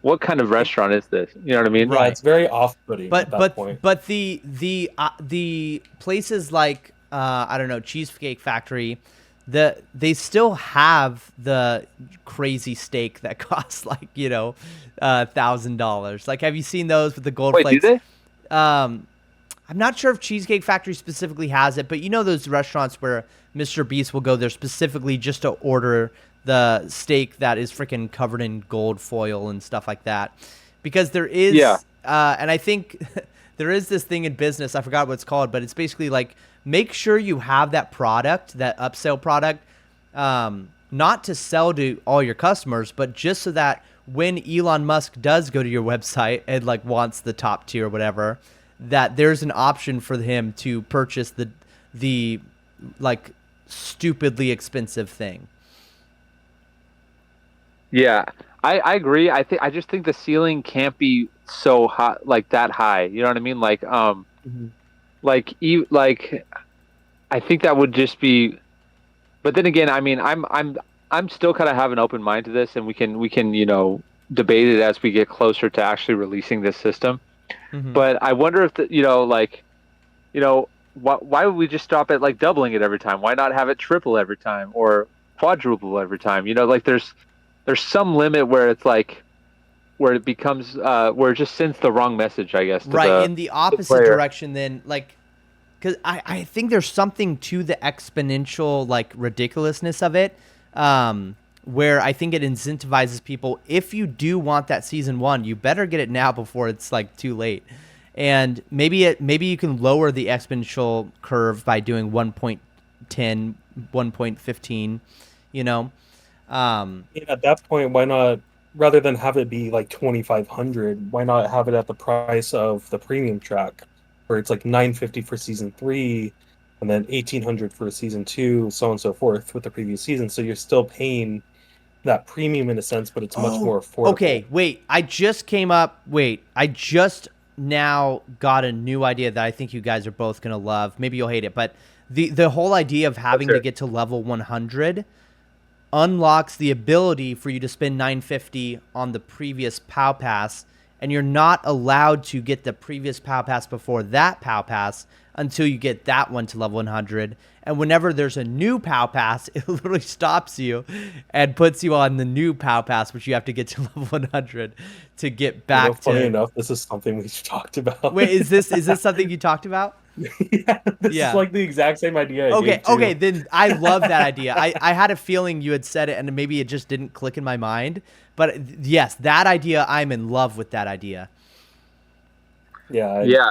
what kind of It, restaurant is this? You know what I mean? yeah, right. it's very off-putting at But that but point. but the places like I don't know, Cheesecake Factory, they still have the crazy steak that costs like, $1,000. Like, have you seen those with the gold Wait, do flakes? they? Um, I'm not sure if Cheesecake Factory specifically has it, but you know those restaurants where Mr. Beast will go there specifically just to order the steak that is freaking covered in gold foil and stuff like that. Because there Yeah. is, and I think there is this thing in business, I forgot what it's called, but it's basically like make sure you have that product, that upsell product, not to sell to all your customers, but just so that when Elon Musk does go to your website and like wants the top tier or whatever, that there's an option for him to purchase the like stupidly expensive thing. Yeah. I agree. I just think the ceiling can't be so high, like that high. You know what I mean? Mhm. Like I think that would just be. But then again, I mean, I'm still kind of have an open mind to this, and we can debate it as we get closer to actually releasing this system. Mm-hmm. But I wonder if why would we just stop at like doubling it every time? Why not have it triple every time or quadruple every time? Like there's some limit where it's like where it becomes where it just sends the wrong message, I guess, to Right, the in the to the opposite player. direction then, like, because I think there's something to the exponential like ridiculousness of it, where I think it incentivizes people. If you do want that season one, you better get it now before it's like too late. And maybe you can lower the exponential curve by doing 1.10, 1.15, you know. Yeah, at that point, why not, rather than have it be like 2,500, why not have it at the price of the premium track, where it's like 950 for season three, and then 1,800 for season two, so on and so forth with the previous season. So you're still paying that premium in a sense, but it's much Oh, more affordable. okay. Wait, I just came up. Wait, I just now got a new idea that I think you guys are both gonna love. Maybe you'll hate it, but the whole idea of Let's having hear to it. get to level 100 unlocks the ability for you to spend 950 on the previous POW pass, and you're not allowed to get the previous POW pass before that POW pass until you get that one to level 100. And whenever there's a new POW pass, it literally stops you and puts you on the new POW pass, which you have to get to level 100 to get back Funny to. enough, this is something we've talked about. Wait, is this something you talked about? Yeah, this is Yeah. like the exact same idea I Okay, gave okay, too. then I love that idea. I had a feeling you had said it and maybe it just didn't click in my mind. But yes, that idea, I'm in love with that idea. Yeah, Yeah.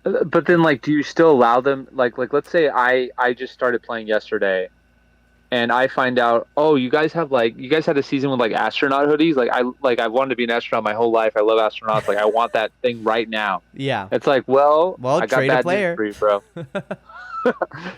But then like do you still allow them like let's say I just started playing yesterday and I find out, oh, you guys had a season with like astronaut hoodies. I've wanted to be an astronaut my whole life. I love astronauts. Like I want that thing right now. Yeah. It's like, well, Well, I got trade a bad news player. for you, bro.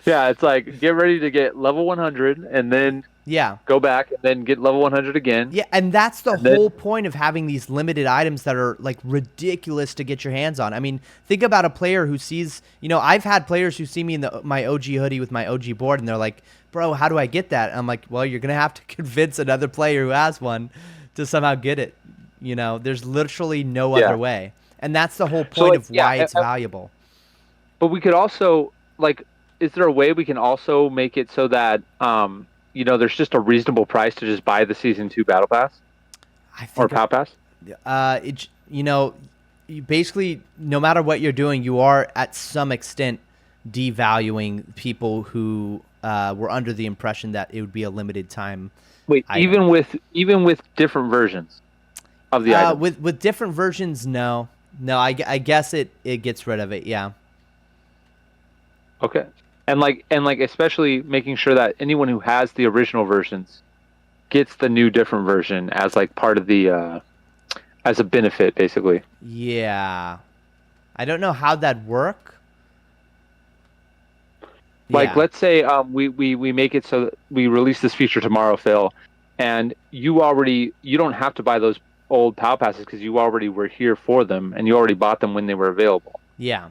Yeah, it's like get ready to get level 100 and then Yeah. go back and then get level 100 again. Yeah, and that's the And then whole point of having these limited items that are like ridiculous to get your hands on. I mean, think about a player who sees, I've had players who see me in my OG hoodie with my OG board and they're like, "Bro, how do I get that?" And I'm like, "Well, you're going to have to convince another player who has one to somehow get it." There's literally no other yeah. way. And that's the whole So point like of yeah, why it's valuable. but we could also like is there a way we can also make it so that there's just a reasonable price to just buy the season 2 battle pass I or think PoW pass? you basically, no matter what you're doing, you are at some extent devaluing people who were under the impression that it would be a limited time Wait, item. even with different versions of the item. With different versions, no, I guess it gets rid of it. Yeah. Okay. And like especially making sure that anyone who has the original versions gets the new different version as like part of the as a benefit basically. Yeah. I don't know how that'd work. Like, Yeah. let's say we make it so that we release this feature tomorrow, Phil, and you don't have to buy those old PAL passes because you already were here for them and you already bought them when they were available. Yeah.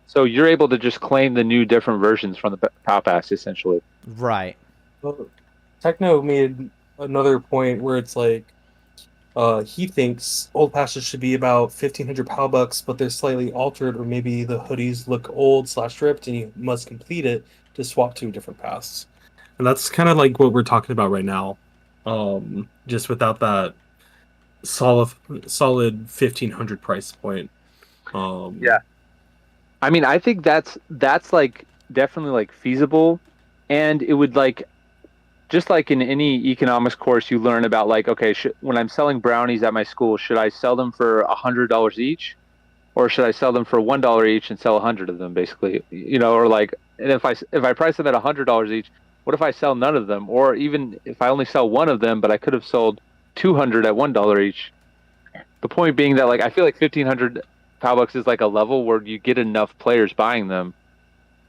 So you're able to just claim the new different versions from the PAL pass essentially. Right. Well, Techno made another point where it's like he thinks old passes should be about 1,500 PAL bucks, but they're slightly altered, or maybe the hoodies look old slash ripped, and you must complete it to swap to a different pass. And that's kind of like what we're talking about right now. Just without that solid 1,500 price point. Yeah. I mean, I think that's like definitely like feasible, and it would like just like in any economics course you learn about like okay, when I'm selling brownies at my school, should I sell them for $100 each, or should I sell them for $1 each and sell 100 of them basically? Or like, and if I price them at $100 each, what if I sell none of them, or even if I only sell one of them, but I could have sold 200 at $1 each? The point being that like I feel like 1,500 Powerbucks is like a level where you get enough players buying them,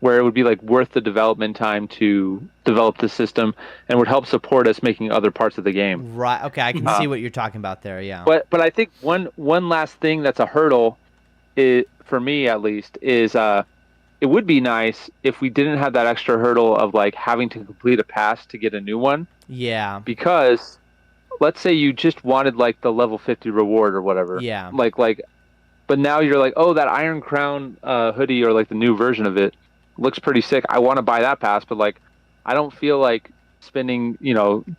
where it would be like worth the development time to develop the system and would help support us making other parts of the game. Right. Okay, I can see what you're talking about there. Yeah. But I think one last thing that's a hurdle, for me at least, is it would be nice if we didn't have that extra hurdle of like having to complete a pass to get a new one. Yeah. Because let's say you just wanted like the level 50 reward or whatever. Yeah. But now you're like, oh, that Iron Crown hoodie or like the new version of it looks pretty sick. I want to buy that pass, but like, I don't feel like spending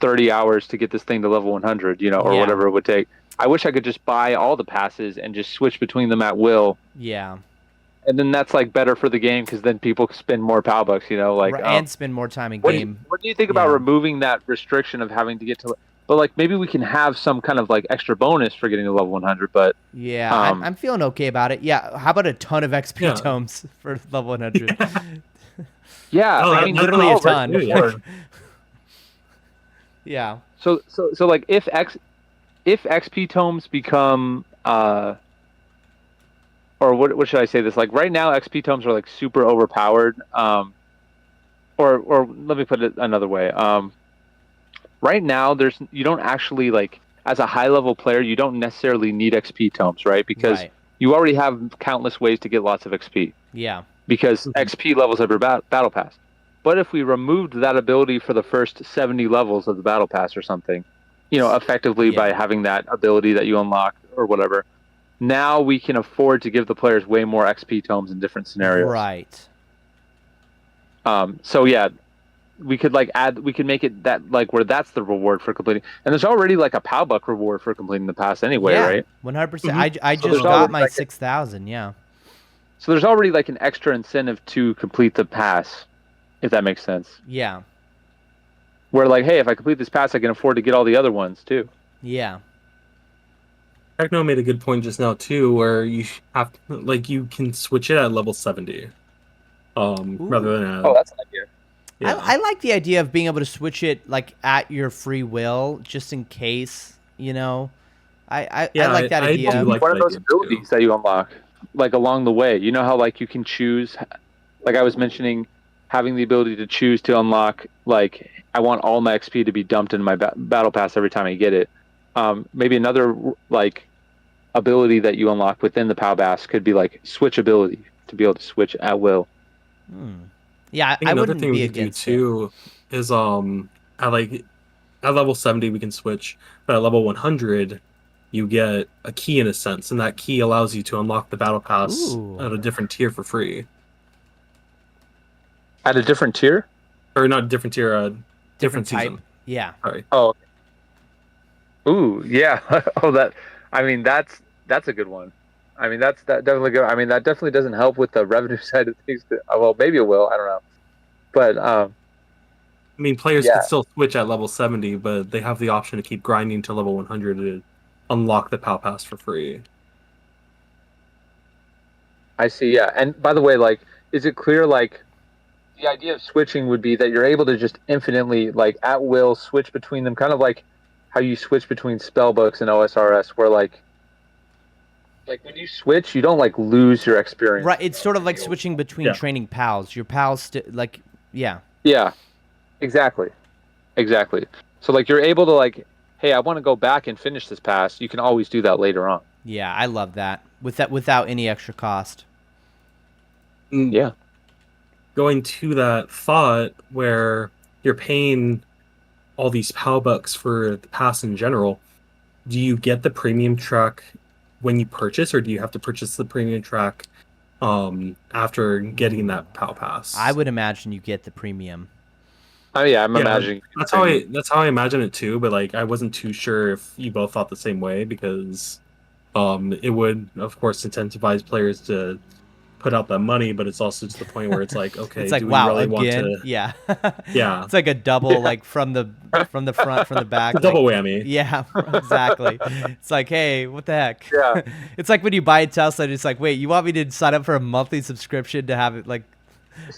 30 hours to get this thing to level 100, or Yeah. whatever it would take. I wish I could just buy all the passes and just switch between them at will. Yeah. And then that's like better for the game because then people spend more PAL bucks, like Right, and spend more time in what game. what do you think about Yeah. removing that restriction of having to get to? But like maybe we can have some kind of like extra bonus for getting to level 100. But Yeah, I'm feeling okay about it. Yeah, how about a ton of XP tomes for level 100? yeah, Oh, I mean literally a right ton. Yeah. Yeah. So like if XP tomes become or what should I say this, like right now XP tomes are like super overpowered, or let me put it another way, right now you don't actually like, as a high level player, you don't necessarily need XP tomes, right? Because Right. you already have countless ways to get lots of XP Yeah. because XP levels up your battle pass. But if we removed that ability for the first 70 levels of the battle pass or something, effectively by having that ability that you unlock or whatever, now we can afford to give the players way more XP tomes in different scenarios. Right. So yeah, we could make it that like where that's the reward for completing, and there's already like a POW buck reward for completing the pass anyway, Yeah, right? 100%. I So just there's got already my like 6,000. Yeah. So there's already like an extra incentive to complete the pass, if that makes sense. Yeah. Where like, hey, if I complete this pass, I can afford to get all the other ones too. Yeah. Techno made a good point just now too, where you have like you can switch it at level 70, rather than Oh, that's an idea. yeah. I like the idea of being able to switch it like at your free will, just in case. I like that idea. do like One of that those idea, too. abilities that you unlock, like along the way. You know how like you can choose, like I was mentioning, having the ability to choose to unlock. Like I want all my XP to be dumped in my battle pass every time I get it. Maybe another like ability that you unlock within the POW Bass could be like switch ability, to be able to switch at will. Yeah, I think I another wouldn't thing be we could do against it. too is at level 70 we can switch, but at level 100 you get a key in a sense, and that key allows you to unlock the battle pass Ooh. at a different tier for free. At a different tier? Or not different tier, different type. season. Yeah. Sorry. Oh. Ooh, yeah. I mean, that's a good one. I mean, that's definitely good. I mean, that definitely doesn't help with the revenue side of things. Well, maybe it will. I don't know. But I mean, players yeah. could still switch at level 70, but they have the option to keep grinding to level 100 to unlock the POW Pass for free. I see. Yeah. And by the way, like, is it clear, like, the idea of switching would be that you're able to just infinitely, like, at will switch between them, kind of like how you switch between spellbooks and OSRS, where, like, like when you switch, you don't like lose your experience. Right. It's sort of like switching between training pals. Your pals, like, yeah. Yeah, exactly. Exactly. So like you're able to like, hey, I want to go back and finish this pass. You can always do that later on. Yeah, I love that. Without any extra cost. Yeah. Going to that thought where you're paying all these PAL bucks for the pass in general, do you get the premium track when you purchase, or do you have to purchase the premium track after getting that PAL pass? I would imagine you get the premium. Oh yeah, I'm imagining that's how I imagine it too, but like I wasn't too sure if you both thought the same way, because it would of course incentivize players to put out that money, but it's also to the point where it's like, okay, It's like, do we wow, really want again? to? Yeah. Yeah. It's like a double, like from the front, from the back. It's a double whammy. Yeah, exactly. It's like, hey, what the heck? Yeah. It's like when you buy a Tesla, and it's like, wait, you want me to sign up for a monthly subscription to have it like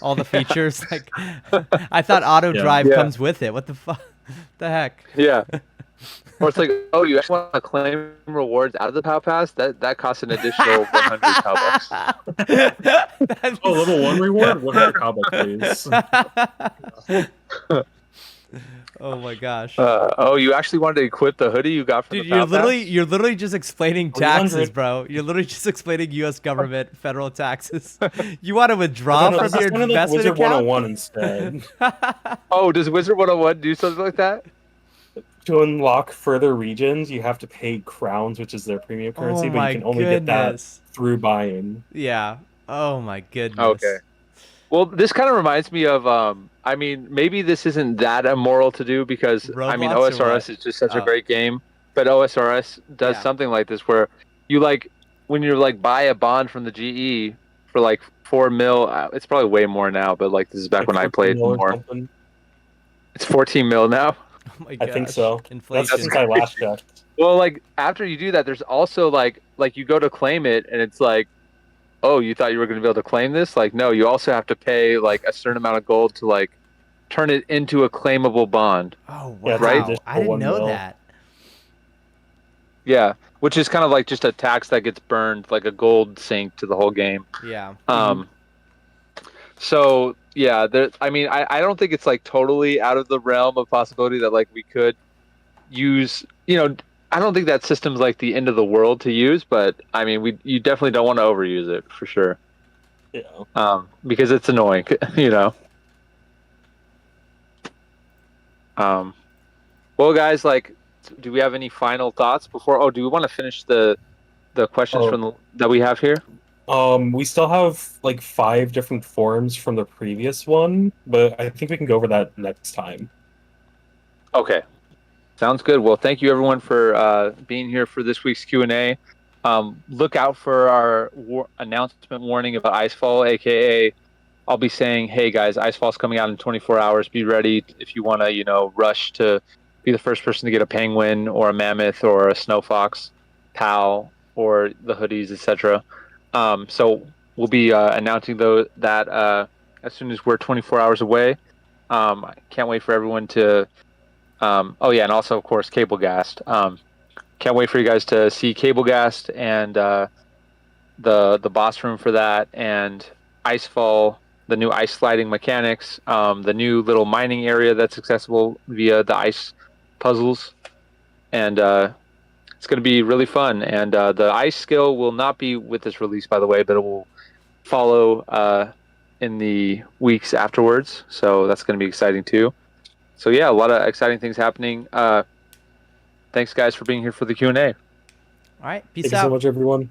all the features? Like, I thought auto drive comes with it. What the fuck? The heck? Yeah. Or it's like, oh, you actually want to claim rewards out of the POW Pass? That costs an additional 100 POW bucks. Oh, level 1 reward? 100 POW bucks, please. Oh my gosh. Oh, you actually wanted to equip the hoodie you got from Dude, the POW Pass? you're literally just explaining taxes, 300. bro. You're literally just explaining U.S. government federal taxes. You want to withdraw No, from this your is kind of like investment Wizard account? 101 instead. Oh, does Wizard 101 do something like that? To unlock further regions, you have to pay crowns, which is their premium currency, Oh but my you can only get that goodness. through buying. Yeah. Oh my goodness. Okay. Well, this kind of reminds me of, I mean, maybe this isn't that immoral to do because, I mean, Roblox or OSRS what? is just such a Oh. great game, but OSRS does Yeah. something like this where you like, when you like buy a bond from the GE for like 4 mil, it's probably way more now, but like this is back Like when I 14 played mil or more. something. It's 14 mil now. Oh my I gosh. think so. Inflation. That's since I last checked. Well, like after you do that, there's also like you go to claim it and it's like, oh, you thought you were going to be able to claim this? Like, no, you also have to pay like a certain amount of gold to like turn it into a claimable bond. Oh Yeah, wow. it's Right? additional I didn't 1 know mil. that. Yeah, which is kind of like just a tax that gets burned, like a gold sink to the whole game. Yeah. So yeah, I mean, I don't think it's like totally out of the realm of possibility that like we could use, you know, I don't think that system's like the end of the world to use, but I mean, you definitely don't want to overuse it for sure. Yeah. Because it's annoying, you know. Well, guys, like, do we have any final thoughts before? Oh, do we want to finish the questions that we have here? We still have like 5 different forms from the previous one, but I think we can go over that next time. Okay, sounds good. Well, thank you everyone for being here for this week's Q&A. Look out for our announcement warning about Icefall, aka I'll be saying, hey guys, Icefall's coming out in 24 hours. Be ready if you want to, you know, rush to be the first person to get a penguin or a mammoth or a snow fox, PAL, or the hoodies, etc. So we'll be announcing that as soon as we're 24 hours away. I can't wait for everyone to. Oh yeah, and also of course Cablegast. Can't wait for you guys to see Cablegast and the boss room for that, and Icefall, the new ice sliding mechanics, the new little mining area that's accessible via the ice puzzles, and it's going to be really fun. And the ice skill will not be with this release, by the way, but it will follow in the weeks afterwards. So that's going to be exciting too. So yeah, a lot of exciting things happening. Thanks guys for being here for the Q&A. All right. Peace Thank you out. so much, everyone.